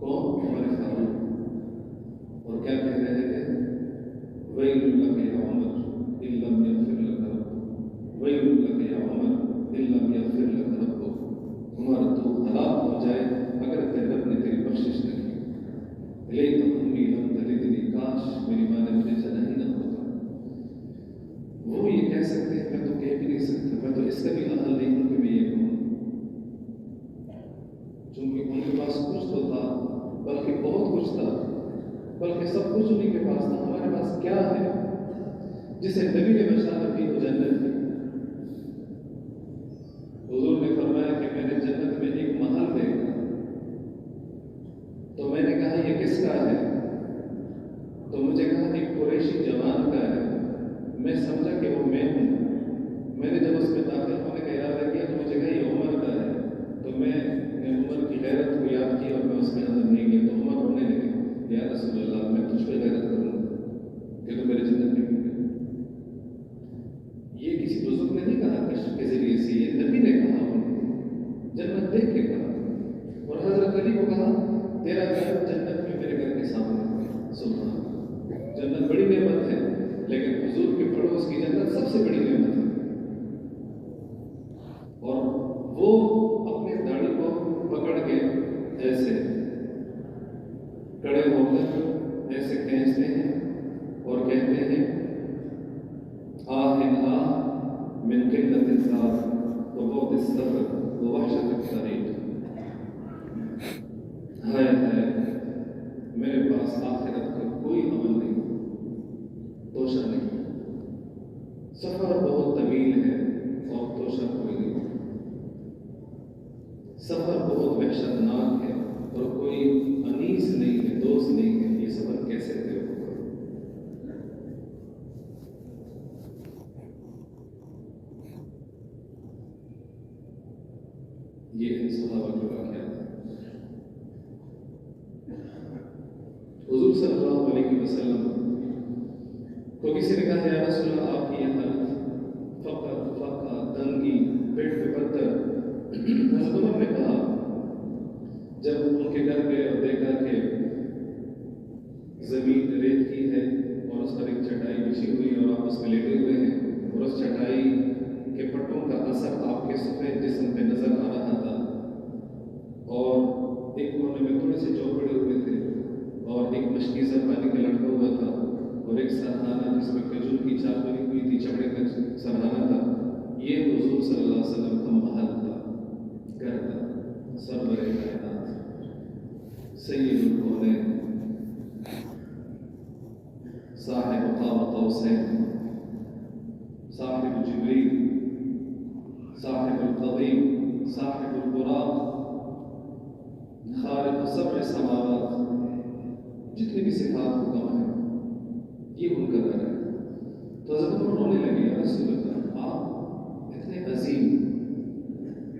کون؟ ہمارے فاروق. اور کیا کہہ رہے تھے؟ وَيْلٌ لَكَ يَا عُمَرُ إِن لَّمْ يَغْفِرْ لَكَ رَبُّكَ، وَيْلٌ لَكَ يَا عُمَرُ عمر تو ہلاک ہو جائے اگر تیرے رب نے تیری بخشش نہ کی، لیکن امی لم تلدنی، کاش میری ماں نے مجھے جنا ہی نہ ہوتا۔ وہ یہ کہہ سکتے ہیں، میں تو کہہ بھی نہیں سکتا، میں تو اس کا بھی اہل نہیں ہوں کہ میں یہ کہوں، چونکہ ان کے پاس کچھ تو تھا، بلکہ بہت کچھ تھا، بلکہ سب کچھ انہیں کے پاس تھا۔ ہمارے پاس کیا ہے جسے نبی نے بشارت دی وہ جنت کی؟ حضور نے فرمایا کہ میں نے جنت میں ایک محل دیکھا، تو میں نے کہا یہ کس کا ہے؟ تو مجھے کہا ایک قریشی جوان کا ہے۔ میں سمجھا کہ وہ میں ہوں۔ میں نے جب اس میں داخل ہونے کا ارادہ کیا تو مجھے کہا یہ عمر کا ہے، تو میں نے عمر کی غیرت کو یاد کیا اور میں اس میں اندر نہیں گیا۔ تو عمر رونے لگے، یا رسول اللہ میں تجھ پہ غیرت کروں گا کہ تو میرے جنت میں کیوں گئے؟ یہ کسی بزرگ نے نہیں کہا کشف کے ذریعے سے، یہ نبی نے کہا، جنت دیکھ کے کہا۔ اور حضرت علی کو کہا تیرا گھر جنت میں میرے گھر کے سامنے ہے۔ سبحان اللہ، جنت بڑی نعمت ہے، لیکن حضور کے پڑوس کی جنت سب سے بڑی نعمت ہے۔ اور وہ اپنی داڑھی کو پکڑ کے ایسے کڑے ہو کر ایسے کھینچتے ہیں اور کہتے ہیں آہ من قلت الزاد وبعد السفر ووحشت الطريق، ہے میرے پاس آخرت کا کوئی عمل نہیں، توشہ نہیں، سفر بہت طویل ہے اور توشہ کوئی نہیں، سفر بہت وحشتناک ہے اور کوئی انیس نہیں ہے، دوست نہیں ہے، یہ سفر کیسے طے ہوگا؟ یہ ان صحابہ کے واقعات ہیں۔ حضور صلی اللہ علیہ وسلم کو کسی نے کہا یا رسول اللہ آپ کی یہ حالت، فقر، تنگی، پیٹ پہ پتھر۔ حضرت عمر نے کہا جب ان کے گھر گئے اور دیکھا کہ زمین ریت کی ہے اور اس پر ایک چٹائی بچھی ہوئی اور آپ اس میں لیٹے ہوئے ہیں اور اس چٹائی کے پٹوں کا اثر آپ کے سفید جسم پہ نظر آ رہا تھا، اور ایک کونے میں تھوڑے سے جو پڑے ہوئے تھے اور ایک مشکیزہ پانی کا لڑکا ہوا تھا اور ایک سرہانہ جس میں کھجور کی چال بنی ہوئی تھی، چمڑے کا سرہانہ تھا، یہ حضور صلی اللہ علیہ وسلم کا محل تھا، گھر تھا، سرور کائنات، سید الکونین، صاحب قاب قوسین، صاحب جبریل، صاحب القضیم، صاحب البراق، خالق سبع سماوات، جتنے بھی صفات حکم ہیں یہ ان کا گھر ہے۔ تو حضرت عمر رونے لگے، یا رسول اللہ آپ اتنے عظیم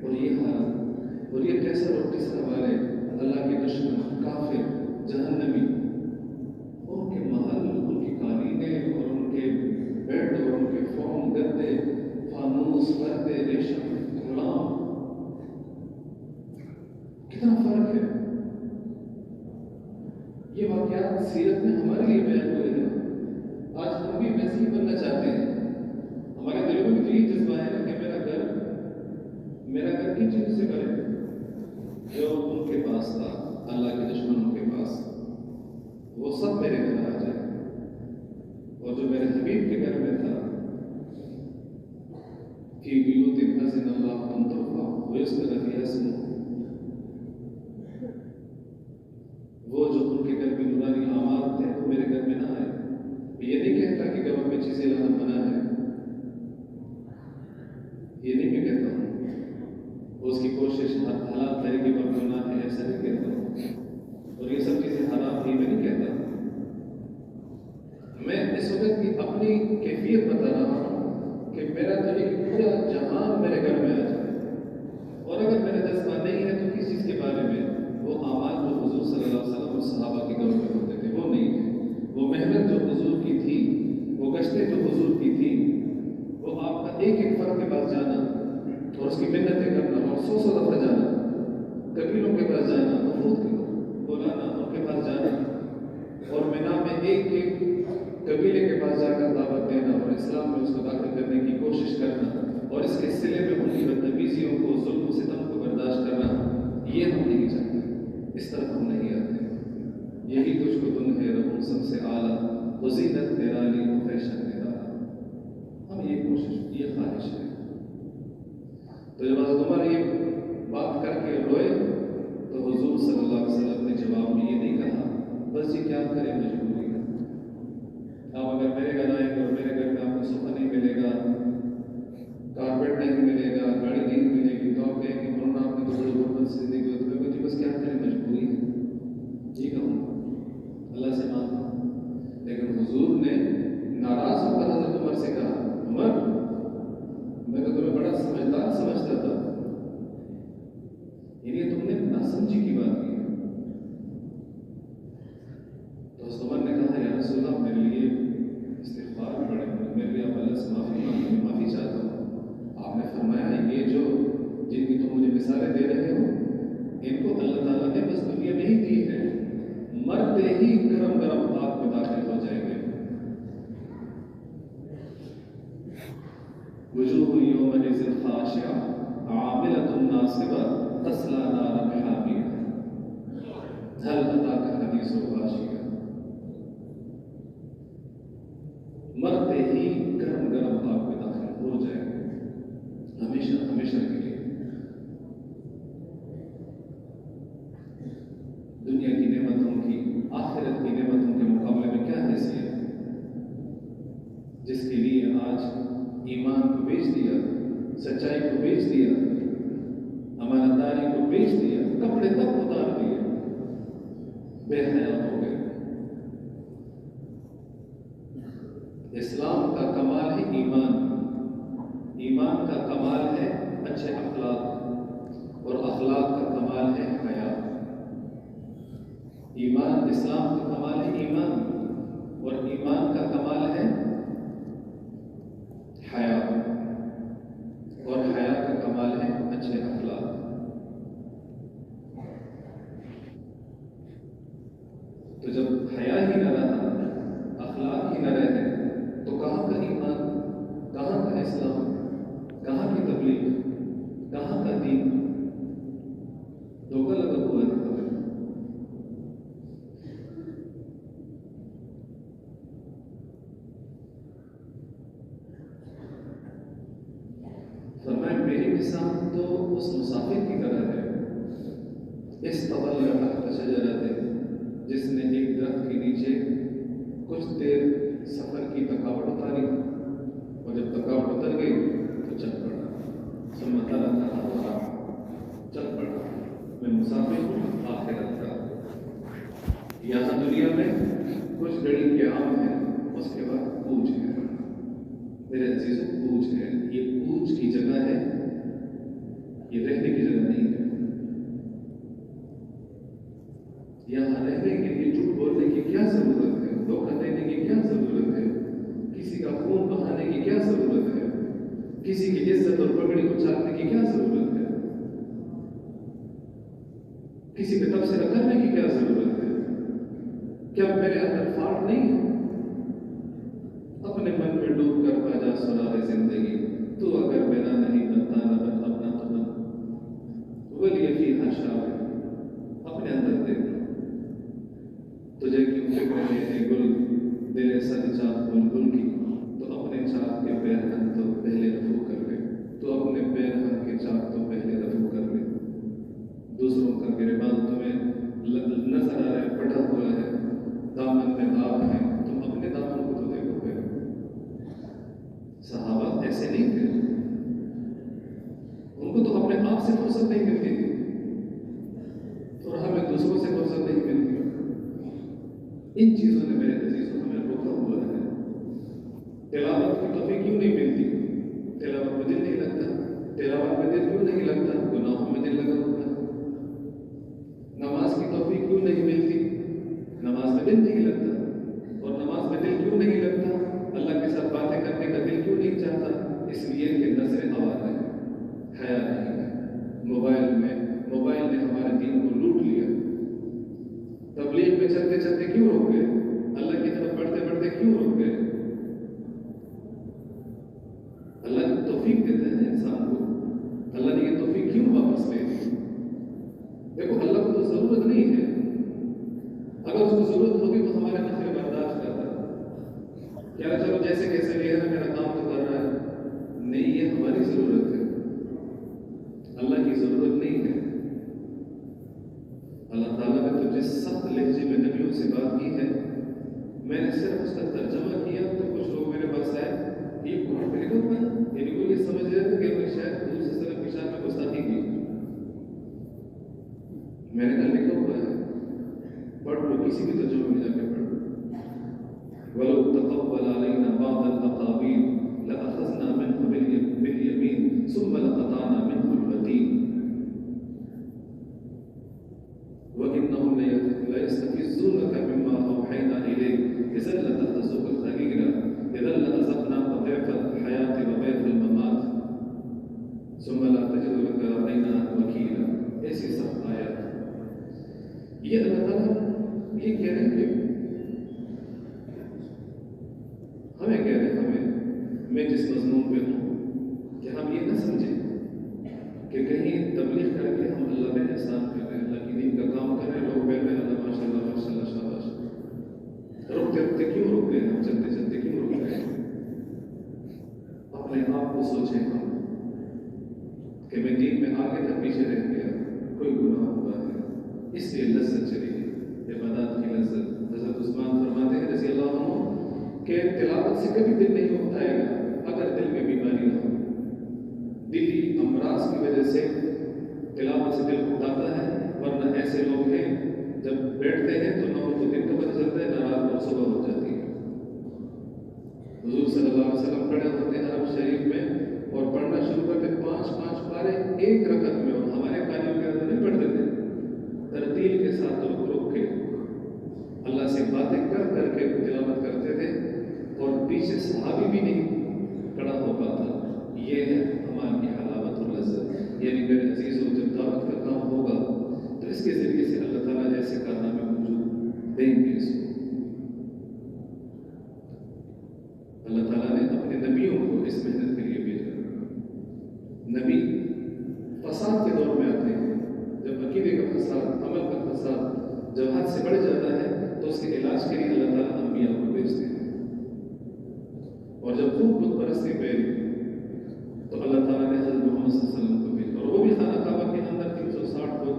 اور یہ حالت اور یہ کیسر اور کسرا والے اللہ کے دشمن، کافر، جہنمی، ان کے محل، ان کی قالینیں اور ان کے بیڈ اور ان کے فارم، گدے، فانوس، پردے، ریشم، غلام، کتنا فرق ہے۔ یہ واقعات سیرت میں ہمارے لیے بیان ہوئے ہیں، آج ہم بھی ویسے ہی بننا چاہتے ہیں۔ ہمارے دلوں میں تو یہ جذبہ ہے کہ میرا گھر کی چیز سے بھرے، جو ان کے پاس تھا، اللہ کے دشمنوں کے پاس، وہ سب میرے گھر آ جائے، اور جو میرے حبیب کے گھر میں تھا، فی بیوت اذن اللہ ان ترفع ویذکر فیہا اسمہ، وہ جو ان کے گھر میں نورانی اعمال تھے وہ میرے گھر میں نہ آئے۔ یہ نہیں کہتا کہ گھروں میں چیزیں لانا منع ہے، یہ نہیں میں کہتا ہوں، اس کی کوشش حالات طریقے پر ہونا ہے، ایسا نہیں کہتا ہوں، اور یہ سب چیزیں حرام ہی میں نہیں کہتا ہوں۔ میں اس وقت کی اپنی کیفیت بتا رہا ہوں کہ میرا تو ایک پورا جہان میرے گھر میں آ جائے، اور اگر میرا جذبہ نہیں ہے تو کس چیز کے بارے میں؟ وہ اعمال جو حضور صلی اللہ علیہ وسلم اور صحابہ کے گھروں میں ہوتے تھے وہ نہیں ہے، وہ محنت جو حضور کی تھی، وہ گشتیں جو حضور کی تھی، وہ آپ کا ایک ایک فرد کے پاس جانا اور اس کی منتیں کرنا اور 100 دفعہ جانا، قبیلوں کے پاس جانا، وفود کے بلانا، ان کے پاس جانا، اور مینا میں ایک ایک قبیلے کے پاس جا کر دعوت دینا اور اسلام میں اس کو داخل کرنے کی کوشش کرنا، اور اس کے صلے میں ان کی بدتمیزیوں کو، ظلم و ستم کو برداشت کرنا، یہ ہم نہیں چاہتے، اس طرف ہم نہیں آتے۔ یہی تجھ کو تم ہے رہوں سب سے اعلیٰ، وزینت نرالی و فیشن نرالا۔ ہم یہ کوشش، یہ خواہش ہے۔ تو جب حضرت عمر یہ بات کر کے روئے تو حضور صلی اللہ علیہ وسلم نے جواب میں یہ نہیں کہا بس جی کیا کرے مجبوری ہے، آپ اگر میرے گھر آئیں گے اور میرے گھر میں آپ کو صوفہ نہیں ملے گا، کارپیٹ نہیں ملے گا، گاڑی نہیں ملے گی، تو آپ کہیں گے مولانا آپ نے تو بڑی غربت سے زندگی ہوتی ہے، جی بس کیا کرے مجبوری ہے، یہ کہوں اللہ سے مانتا ہوں۔ لیکن حضور نے ناراض ہو کر حضرت عمر سے کہا عمر میں تو تمہیں بڑا سمجھدار سمجھتا تھا، یعنی تم نے ناسمجھی کی بات کی۔ تو حضرت عمر نے کہا یا رسول اللہ میرے لیے استغفار پڑے، میرے لیے آپ اللہ سے معافی چاہتا ہوں۔ آپ نے فرمایا یہ جو جن کی تم مجھے مثالیں دے رہے ہو ان کو اللہ تعالیٰ نے بس دنیا میں ہی دی ہے، مرتے ہی گرم گرم آگ میں داخل ہو جائیں گے۔ وجوہ یومئذ خاشعہ عاملۃ ناصبہ تصلی نارا حامیہ هل اتاک حدیث غاشیہ۔ مرتے ہی گرم گرم آگ میں داخل ہو جائیں گے، ہمیشہ ہمیشہ کے لیے۔ دنیا کی نعمتوں کی، آخرت کی نعمتوں کے مقابلے میں کیا حیثیت ہے؟ جس کے لیے آج ایمان کو بیچ دیا، سچائی کو بیچ دیا، امانتداری کو بیچ دیا، کپڑے تک اتار دیے، بے حیا ہو گئے۔ اسلام کا کمال ہے ایمان، ایمان کا کمال ہے اچھے اخلاق، اور اخلاق کا کمال ہے حیا۔ ایمان، اسلام کا کمال ہے ایمان، اور ایمان کا کمال ہے حیا، اور حیا کا کمال ہے اچھے اخلاق۔ تو جب حیا ہی نہ رہا، اخلاق ہی نہ رہے، تو کہاں کا ایمان، کہاں کا اسلام، کہاں کی تبلیغ، کہاں کا دین؟ دھوکہ لگا ہوا ہے۔ فرمایا میری مثال تو اس مسافر کی طرح ہے، اس طول تحت شجرۃ، جس نے ایک درخت کے نیچے کچھ دیر سفر کی تھکاوٹ اتاری، اور جب تھکاوٹ اتر گئی تو چل پڑا، ثم ترکها چل پڑا۔ میں مسافر ہوں آخرت کا، یہاں دنیا میں کچھ گھڑی قیام ہے، اس کے بعد کوچ ہے۔ میرے عزیزوں کوچ ہے، یہ کوچ کی جگہ ہے، یہ رہنے کی جگہ نہیں ہے۔ یہاں رہنے کے لیے جھوٹ بولنے کی کیا ضرورت ہے، دھوکہ دینے کی کیا ضرورت ہے، کسی کا خون بہانے کی کیا ضرورت ہے، کسی کی عزت اور پگڑی اچھالنے کی کیا ضرورت ہے، کسی پہ تبصرہ کرنے کی کیا ضرورت ہے؟ کیا میرے اندر فالٹ نہیں ہے؟ اپنے من میں ڈوب کر پا جا سراغ زندگی، تو اگر میرا نہیں بنتا نہ بن اپنا تو بن، ولی فیہا شاعر، اپنے اندر دیکھ لو۔ تجھے کیوں فکر ہے اے گل دل صد چاک بلبل کی، تو اپنے چاک کے پیرہن تو پہلے رفو کر لے، تو اپنے پیرہن کے چاک تو پہلے رفو کر لے۔ دوسروں کا گریبان تمہیں نظر آ رہا ہے، پٹا ہوا ہے، دامن میں داغ ہے، تم اپنے دامن کو تو دیکھو گے۔ صحابہ ایسے نہیں تھے، ان کو تو اپنے آپ سے فرصت نہیں ملتی تھی، اور ہمیں دوسروں سے فرصت نہیں ملتی۔ ان چیزوں نے میرے عزیزوں ہمیں روکا ہوا ہے۔ تلاوت کی توفیق کیوں نہیں ملتی؟ تلاوت میں دل نہیں لگتا، تلاوت میں دل کیوں نہیں لگتا؟ گناہوں میں دل لگا ہوا ہے۔ نماز کی توفیق کیوں نہیں ملتی؟ نماز میں دل نہیں لگتا، اور نماز میں دل کیوں نہیں لگتا؟ اللہ کے ساتھ باتیں کرنے کا دل کیوں نہیں چاہتا؟ اس لیے کہ نظریں آواز ہے، حیا نہیں ہے۔ موبائل نے ہمارے دین کو لوٹ لیا۔ تبلیغ میں چلتے چلتے کیوں رک گئے؟ اللہ کی طرف بڑھتے بڑھتے کیوں رک گئے؟ اللہ توفیق دیتے ہیں انسان کو، اللہ نے یہ توفیق کیوں واپس لے دی؟ ضرورت ہوتی تو ہمارے نخرے برداشت کرتا کہ یار چلو جیسے کیسے لے رہا میرا کام تو کر رہا ہے. نہیں، یہ ہماری ضرورت ہے، اللہ کی ضرورت نہیں ہے. اللہ تعالیٰ نے تو جس سخت لہجے میں نبیوں سے بات کی ہے، میں نے صرف اس کا ترجمہ کیا تو کچھ لوگ میرے پاس آئے، یہ قرآن پہ لکھا ہوا ہے، یعنی وہ یہ سمجھ رہے تھے کہ وہ شاید حضور صلی اللہ علیہ وسلم کی شان میں گستاخی کی. میں نے کہا لکھا ہوا ہے، پڑھ لو، کسی بھی ترجمے میں جا کے پڑھ. وَلَوْ تَقَوَّلَ عَلَيْنَا بَعْضَ الْأَقَاوِيلِ لَأَخَذْنَا مِنْهُ بِالْيَمِينِ ثُمَّ لَقَطَعْنَا مِنْهُ الْوَتِينَ وَإِنَّهُمْ لَيَسْتَفِزُّونَكَ مِمَّا أَوْحَيْنَا إِلَيْكَ إِذًا لَّاتَّخَذُوكَ خَلِيلًا إِذًا لَّأَذَقْنَاكَ ضِعْفَ الْحَيَاةِ وَضِعْفَ الْمَمَاتِ ثُمَّ لَا تَجِدُ لَكَ عَلَيْنَا وَكِيلًا. ایسی سخت آیات. یہ اللہ تعالیٰ یہ کہہ رہے ہیں کہ ہمیں کہہ رہے ہیں، ہمیں، میں جس مضمون پہ ہوں، کہ ہم یہ نہ سمجھیں کہ کہیں تبلیغ کر کے ہم اللہ پہ احسان کر رہے ہیں، اللہ کی دین کا کام کر رہے ہیں، لوگ کہہ رہے ہیں اللہ ماشاء اللہ ماشاء اللہ شاباش. رکتے رکتے کیوں رک گئے ہم؟ چلتے چلتے کیوں رک گئے؟ اپنے آپ کو سوچیں ہم کہ میں دین میں آگے تھا پیچھے رہ گیا، کوئی گناہ ہوا ہے، اس لیے لذت چلی گئی، عبادات کی لذت. حضرت عثمان فرماتے ہیں رضی اللہ عنہ کہ تلاوت سے کبھی دل نہیں اٹھائے گا اگر دل میں بیماری نہ ہو. دلی امراض کی وجہ سے تلاوت سے دل اٹھاتا ہے، ورنہ ایسے لوگ ہیں جب بیٹھتے ہیں تو نہ ان کو دن کا پتہ چلتا ہے، نہ رات اور صبح ہو جاتی ہے. حضور صلی اللہ علیہ وسلم کھڑے ہوتے ہیں عرب شریف میں اور پڑھنا شروع کرتے 5 پارے ایک رکعت میں، اور ہمارے قاریوں کے اندر نہیں پڑھتے تھے، ترتیل کے ساتھ رک رک کے اللہ سے باتیں کر کر کے تلاوت کرتے تھے، اور پیچھے صحابی بھی نہیں کھڑا ہو پاتا. یہ ہے ہمارے کی حلاوت اور لذت. یعنی میرے عزیزوں، جب دعوت کا کام ہوگا تو اس کے ذریعے سے اللہ تعالیٰ جیسے کارنامے موجود دیں گے. اس کو اللہ تعالیٰ نے اپنے نبیوں کو اس محنت کے لیے بھیجا. نبی فساد کے دور میں آتے ہیں، جب عقیدے کا فساد، عمل کا فساد جب حد سے بڑھ جاتا ہے تو اس کے علاج کے لیے اللہ تعالیٰ انبیاء کو بھیجتے ہیں. اور جب خوب بت پرستی پھیلی تو اللہ تعالیٰ نے حضرت محمد صلی اللہ علیہ وسلم کو بھیجا، اور وہ بھی خانہ کعبہ کے اندر 360 بت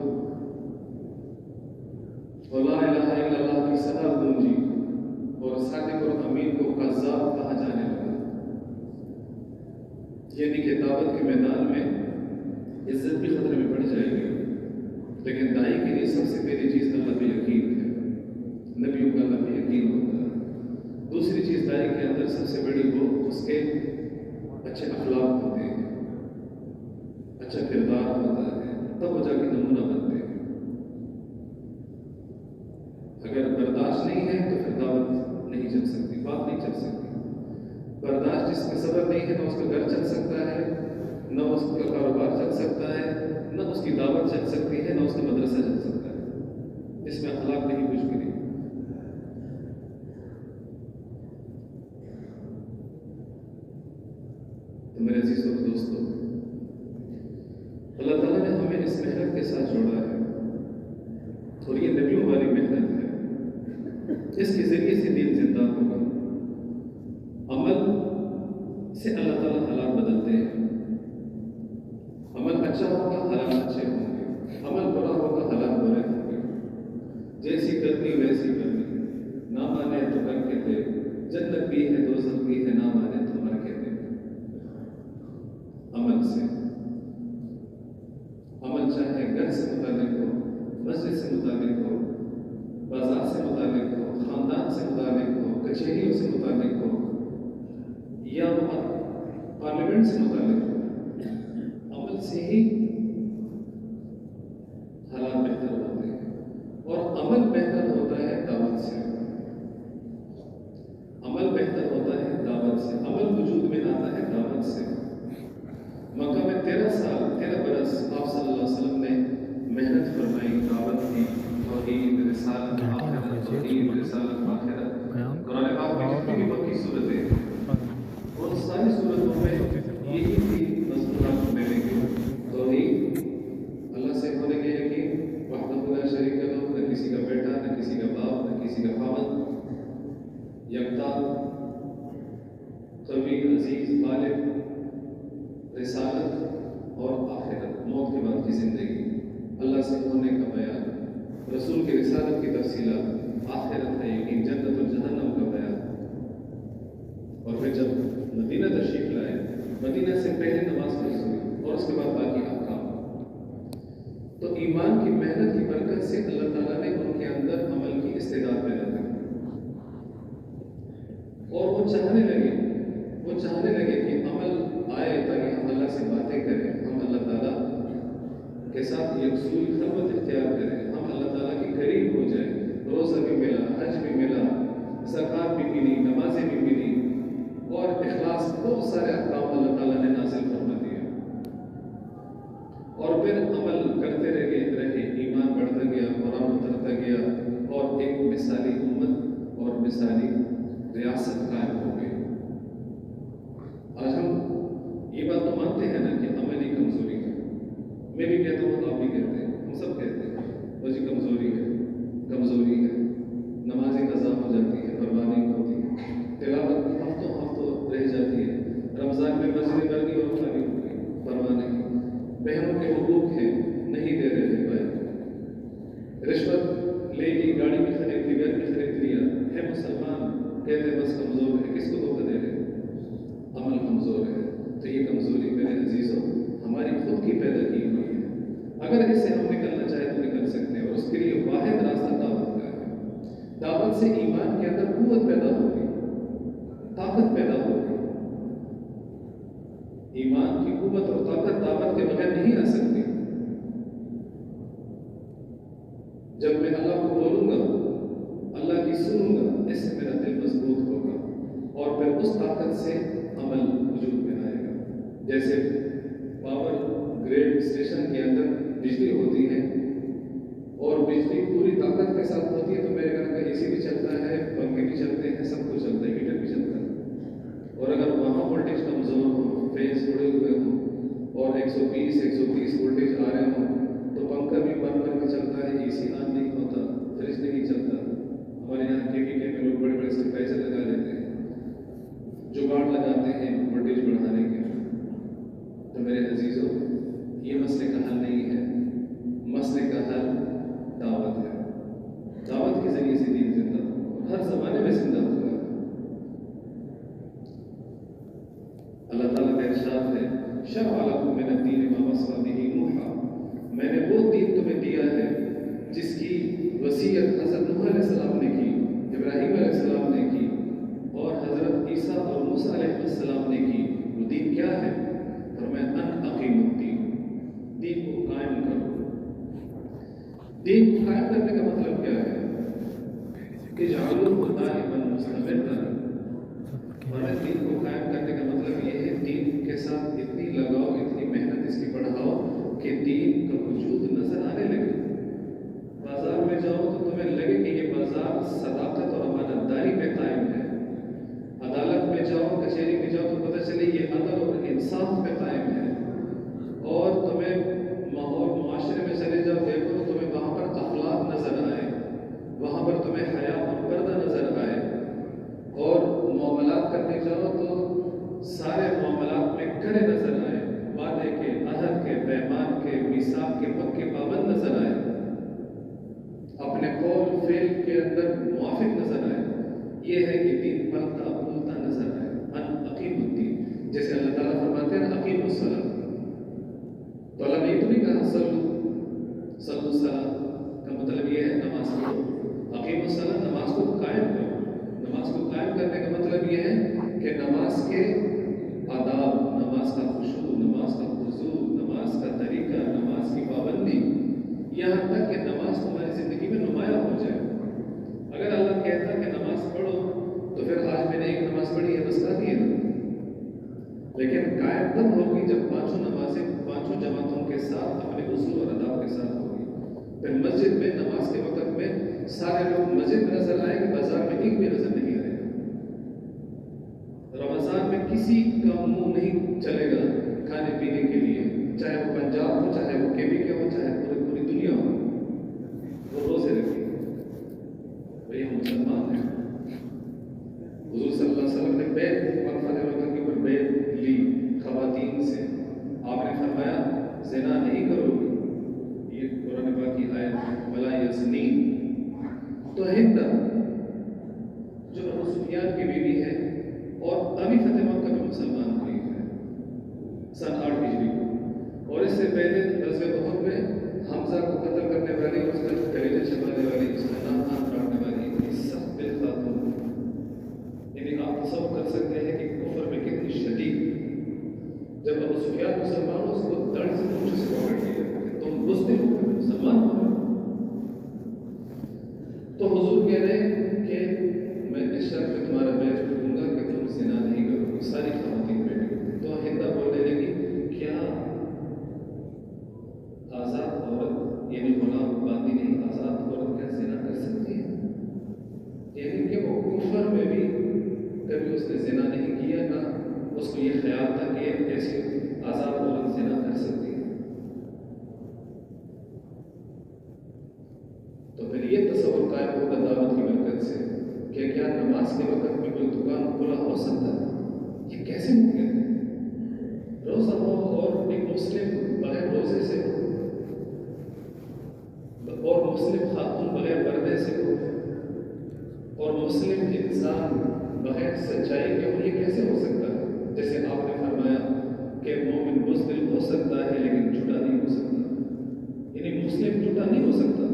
اور لا الہ الا اللہ کی صدا گونجی، اور صادق اور امین کو کذاب کہا جانے لگا. یعنی کہ دعوت کے میدان میں عزت بھی خطرے میں پڑ جائے گی، لیکن دائی کے لیے سب سے پہلی چیز اللہ پہ یقین ہے. نبیوں کا اللہ پہ یقین ہوتا ہے. دوسری چیز دائی کے اندر سب سے بڑی وہ اس کے اچھے اخلاق ہوتے ہیں، اچھا کردار ہوتا ہے، تب وہ جا کے نمونہ بنتے ہیں. اگر برداشت نہیں ہے تو پھر دعوت نہیں چل سکتی، بات نہیں چل سکتی. برداشت جس میں صبر نہیں ہے، نہ اس کا گھر چل سکتا ہے، نہ اس کا کاروبار چل سکتا ہے، نہ اس کی دعوت چل سکتی ہے، نہ اس کا مدرسہ چل سکتا ہے. اس میں اخلاق نہیں کچھ بھی نہیں. تو میرے عزیزوں اور دوستوں، اللہ تعالیٰ نے ہمیں اس محنت کے ساتھ جوڑا ہے، اور یہ نبیوں والی محنت ہے. اس کے ذریعے سے دین زندہ ہوگا. عمل سے اللہ تعالیٰ حالات بدلتے ہیں. عمل اچھا ہوگا، حالات اچھے ہوں گے. عمل برا ہوگا، حالات برے ہوں گے. جیسی کرنی ویسی کرنی، نہ مانے تو کر کے دے. جنت بھی ہے، دوزخ بھی ہے، نہ مانے تو مر کے دے. عمل سے، عمل چاہے گھر سے متعلق ہو، مسجد سے متعلق ہو، بازار سے متعلق ہو، خاندان سے متعلق ہو، کچہریوں سے متعلق ہو، یا پارلیمنٹ سے متعلق ہو، عمل سے ہی حالات بہتر ہوتے ہیں. اور عمل بہتر ہوتا ہے دعوت سے. عمل بہتر ہوتا ہے دعوت سے. عمل وجود میں آتا ہے دعوت سے. مکہ میں 13 برس آپ صلی اللہ علیہ وسلم نے محنت فرمائی، دعوت کی، توحید، رسالت، آخرت، توحید، رسالت، آخرت. قرآن پاک میں جتنی بھی مکی صورتیں، اور ساری صورتوں میں یہی تھی مذکورات ملیں گے. توحید، اللہ سے ہونے کے یقین، وحدہ لا شریک لہ، کسی کا بیٹا، نہ کسی کا باپ، نہ کسی کا خاوند، یکتا، قوی، عزیز، غالب، رسالت اور آخرت، موت کے بعد کی زندگی، اللہ سے ہونے کا بیان، رسول کی رسالت کی تفصیلات، آخرت کا یقین، جنت اور جہنم کا بیان۔ اور پھر جب مدینہ تشریف لائے، مدینہ سے پہلے نماز فرض ہوئی اور اس کے بعد باقی احکام، تو ایمان کی محنت کی برکت سے اللہ تعالیٰ نے ان کے اندر عمل کی استعداد پیدا کر اور وہ چاہنے لگے کہ عمل آئے تاکہ ہم اللہ سے باتیں کریں، ہم اللہ تعالیٰ کے ساتھ یکسوئی خلوت اختیار کریں، ہم اللہ تعالیٰ کے قریب ہو جائیں۔ روزہ بھی ملا، حج بھی ملا، زکوٰۃ بھی ملی، نمازیں بھی ملی، اور اخلاص، بہت سارے احکام اللہ تعالیٰ نے نازل فرما دیے۔ اور پھر عمل کرتے رہے، ایمان بڑھتا گیا، قرآن اترتا گیا، اور ایک مثالی امت اور مثالی ریاست قائم ہو گئی۔ آج ہم یہ بات تو مانتے ہیں نا کہ عملی کمزوری ہے، میں بھی کہتا ہوں، آپ بھی کہتے ہیں، ہم سب کہتے ہیں وہ جی کمزوری ہے، نمازیں قضا ہو جاتی ہے، پرواہ نہیں ہوتی، تلاوت ہفتوں رہ جاتی ہے، رمضان میں مسجد بھر گئی اور خالی ہو گئی، پرواہ نہیں، بہنوں کے حقوق ہیں نہیں دے رہے بھائی، رشوت لے لی، گاڑی بھی خرید لی، گھر بھی خرید لیا، ہے مسلمان، کہتے بس کمزور ہے، کس کو دھوکہ دے رہے؟ عمل کمزور ہے۔ تو یہ کمزوری میرے عزیزوں ہماری خود کی پیدا کی ہوئی ہے، اگر اس سے ہم نکلنا چاہیں تو نکل سکتے ہیں، اور اس کے لیے واحد راستہ دعوت کا ہے۔ دعوت سے ایمان کے اندر قوت پیدا ہوگی، طاقت پیدا ہوگی۔ ایمان کی قوت اور طاقت دعوت کے بغیر نہیں آ سکتی۔ جب میں اللہ کو بولوں گا، اللہ کی سنوں گا، اس سے میرا دل مضبوط ہوگا، اور پھر اس طاقت سے عمل وجود میں آئے گا۔ جیسے پاور گریڈ اسٹیشن کے اندر بجلی ہوتی ہے، اور بجلی پوری طاقت کے ساتھ ہوتی ہے، تو میرے گھر کا اے سی بھی چلتا ہے، پنکھے بھی چلتے ہیں، سب کچھ چلتا ہے، ہیٹر بھی چلتا ہے۔ اور اگر وہاں وولٹیج کمزور ہو، فینس اڑے ہوئے ہوں، اور 120 وولٹیج آ رہے ہوں، تو پنکھا بھی بند کے چلتا ہے، اے سی آن نہیں ہوتا، فریج نہیں چلتا۔ ہمارے یہاں کے میں لوگ بڑے بڑے سرپرائز لگا لیتے ہیں، جگاڑ لگاتے ہیں وولٹیج بڑھانے کے۔ تو میرے عزیزوں، یہ مسئلے کا حل نہیں ہے، مسئلے کا حل دعوت ہے۔ دعوت کے ذریعے سے دین زندہ ہو، ہر زمانے میں زندہ ہوا ہے۔ اللہ تعالیٰ کا ارشاد ہے، شرع لکم من الدین ما وصی بہ نوحا، میں نے وہ دین تمہیں دیا ہے جس کی وصیت حضرت نوح علیہ السلام نے کی، ابراہیم علیہ السلام نے کی، اور حضرت عیسیٰ اور موسیٰ علیہ السلام نے کی۔ وہ دین کیا ہے؟ فرمایا ان اقیموا الدین، دین کو قائم کرو۔ دین کو قائم کرنے کا مطلب کیا ہے؟ اجعلوہ دائما مستمرا، اور دین کو قائم کرنے کا مطلب یہ ہے دین کے ساتھ اتنی لگاؤ، اتنی محنت اس کی بڑھاؤ کہ دین کا وجود نظر آنے لگے۔ بازار میں جاؤ تو تمہیں لگے کہ یہ بازار صداقت اور امانت داری پہ قائم ہے۔ عدالت میں جاؤ، کچہری میں جاؤ تو پتہ چلے یہ عدل اور انصاف پہ قائم ہے۔ اور تمہیں ماحول معاشرے میں چلے جاؤ، دیکھو تو تمہیں وہاں پر اخلاق نظر آئے، وہاں پر تمہیں حیا اور پردہ نظر آئے، اور معاملات کرنے جاؤ تو سارے معاملات میں کھڑے نظر آئے، وعدے کے، عہد کے، پیمان کے، میثاق کے پکے پابند نظر آئے، اپنے قول فعل کے اندر موافق نظر آئے۔ یہ ہے کہ دین پلتا پھولتا نظر آئے۔ ان اقیم الدین، جیسے اللہ تعالیٰ فرماتے ہیں اقیم الصلاۃ، تو اللہ نے یہ تو نہیں کہا صلو الصلاۃ، کا مطلب یہ ہے نماز پڑھو۔ اقیم الصلاۃ، نماز کو قائم کرو۔ نماز کو قائم کرنے کا مطلب یہ ہے کہ نماز کے آداب، نماز کا خشوع، نماز کا خضوع، نماز کا طریقہ، نماز کی پابندی، یہاں تک کہ نماز تمہاری زندگی میں نمایاں ہو جائے۔ اگر اللہ کہتا کہ نماز پڑھو تو پھر آج میں نے ایک نماز پڑھی ہے بس کافی ہے نا، لیکن قائم تب ہوگی جب پانچوں نمازیں پانچوں جماعتوں کے ساتھ اپنے اصول اور آداب کے ساتھ ہوگی۔ پھر مسجد میں نماز کے وقت میں سارے لوگ مسجد میں نظر آئیں گے، بازار میں ایک بھی نظر نہیں آئے گا۔ رمضان میں کسی کا منہ نہیں چلے گا کھانے پینے کے لیے، چاہے وہ پنجاب ہو، چاہے وہ کے پی کے ہو، چاہے پوری دنیا ہو، وہ روزے رکھیں گے۔ ہندا جو ابو سفیان کی بیوی ہے اور ابھی فتح مکہ میں مسلمان ہوئی ہے سن 8 ہجری کو، اور اس سے پہلے غزوہ احد میں حمزہ کو قتل کرنے والی، اس کا کلیجہ چبانے والی، اس کا نام کاٹنے والی سخت دل خاتون، یعنی آپ تصور کر سکتے ہیں کہ کفر میں کتنی شدید، جب ابو سفیان مسلمان ہو اس کو دڑ سے پوچھ سے پکڑ لیا کہ تم مسلم ہو مسلمان ہو. تو حضور کہہ رہے ہیں کہ میں اس شرط پہ تمہارا بیعت کروں گا کہ تم زنا نہیں کرو. ساری خواتین بیٹھی تو ہندا بولنے لگی کیا آزاد عورت یعنی غلام باندھی نہیں، آزاد عورت کیا زنا کر سکتی ہے؟ یعنی کہ وہ کفر میں بھی کبھی اس نے زنا نہیں کیا، نہ اس کو یہ خیال تھا کہ ایسی آزاد عورت زنا کر سکتی ہے. تو پھر یہ تصور قائم ہوگا دعوت کی برکت سے کہ کیا نماز کے وقت میں کوئی دکان کھلا ہو سکتا ہے؟ یہ کیسے ممکن ہے؟ روزہ ہو اور ایک مسلم بغیر روزے سے ہو اور مسلم خاتون بغیر پردے سے ہو اور مسلم انسان بغیر سچائی کے ہو، یہ کیسے ہو سکتا ہے؟ جیسے آپ نے فرمایا کہ مومن مسلم ہو سکتا ہے لیکن جھوٹا نہیں ہو سکتا، یعنی مسلم جھوٹا نہیں ہو سکتا.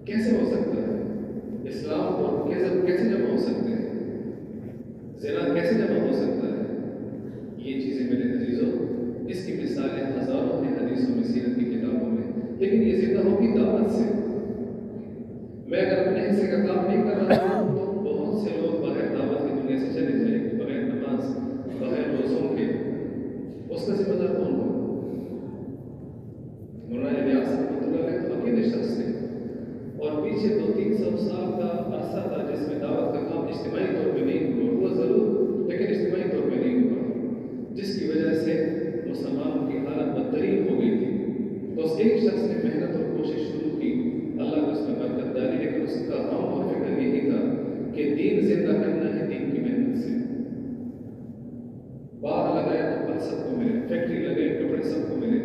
کیسے ہو سکتا ہے؟ اسلام اور کیسے جمع ہو سکتے ہیں؟ زنا کیسے جمع ہو سکتا ہے؟ یہ چیزیں میرے عزیزوں، اس کی مثالیں ہزاروں ہیں حدیثوں میں، سیرت کی کتابوں میں، لیکن یہ زندہ ہوگی دعوت سے. میں اگر اپنے حصے کا کام نہیں کر رہا ہوں تو بہت سے لوگ بغیر دعوت کی دنیا سے چلے جائیں گے، بغیر نماز، بغیر روزوں کے. اس کا ذمہ دار کون ہوگا؟ مولانا الیاس رحمۃ اللہ علیہ تو اکیلے شخص تھے، اور پیچھے 200-300 سال کا عرصہ تھا جس میں دعوت کا کام اجتماعی طور پہ نہیں ہوا ضرور، لیکن اجتماعی طور پہ نہیں ہوا، جس کی وجہ سے مسلمانوں کی حالت بدترین ہو گئی تھی. تو اس ایک شخص نے محنت اور کوشش شروع کی، اللہ نے اس میں برکت ڈالی، لیکن اس کا غم اور فکر یہی تھا کہ دین زندہ کرنا ہے دین کی محنت سے. باغ لگایا تو پھل سب کو ملے، فیکٹری لگائی کپڑے سب کو ملے،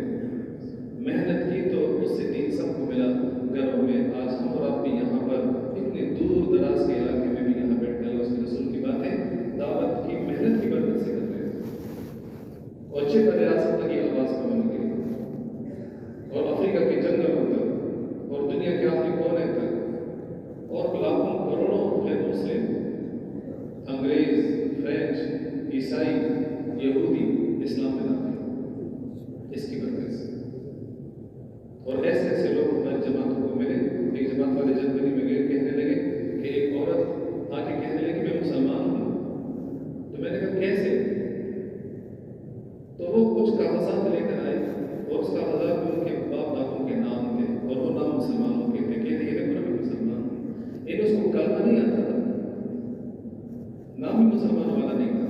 محنت کی تو اس سے دین سب کو ملا. گھروں میں آج ہم اور آپ بھی یہاں پر اتنے دور دراز کے علاقے میں بھی یہاں بیٹھ کر اس کے رسول کی باتیں دعوت کی محنت کی برکت سے کر رہے ہیں، اور چھ ریاست تک یہ آواز کو بن گئی، اور افریقہ کے جنگلوں تک اور دنیا کے آخری کونے تک، اور لاکھوں کروڑوں غیر مسلم، انگریز، فرینچ، عیسائی، یہودی اسلام میں داخل اس کی برکت سے. اور ایسے ایسے لوگ ہماری جماعتوں کو ملے. ایک جماعت والے جرمنی میں گئے، کہنے لگے کہ ایک عورت آ کے کہنے لگی میں مسلمان ہوں. تو میں نے کہا کیسے؟ تو وہ کچھ کاغذات لے کر آئے، اور اس کاغذات میں ان کے باپ دادوں کے نام تھے، اور وہ نام مسلمانوں کے تھے. کہتے ہیں میں مسلمان ہوں. لیکن اس کو کلمہ نہیں آتا تھا، نام بھی مسلمانوں والا نہیں تھا،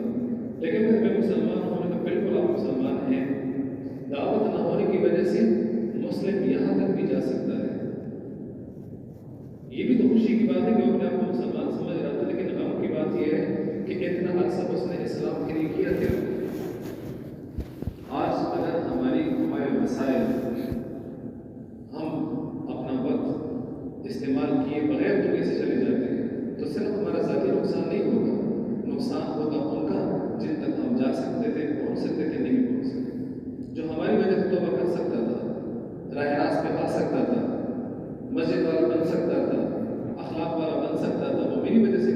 لیکن میں مسلمان ہوں. نے کہا بالکل آپ مسلمان ہیں، دعوت نہ ہونے کی وجہ سے مسلم یہاں تک بھی جا سکتا ہے. یہ بھی تو خوشی کی بات ہے کہ وہ اپنے آپ کو مسلمان سمجھ رہا تھا، لیکن غم کی بات یہ ہے کہ اتنا عرصہ اس نے اسلام کے لیے کیا تھا. آج اگر ہمارے مسائل ہم اپنا وقت استعمال کیے بغیر دنیا سے چلے جاتے ہیں تو صرف ہمارا ذاتی نقصان نہیں ہوگا، نقصان ہوگا ان کا جن تک ہم جا سکتے تھے، پہنچ سکتے تھے، نہیں پہنچ سکتے. جو ہماری وجہ سے توبہ کر سکتا تھا، راہ راست پہ آ سکتا تھا، مسجد والا بن سکتا تھا، اخلاق والا بن سکتا تھا، وہ میری وجہ سے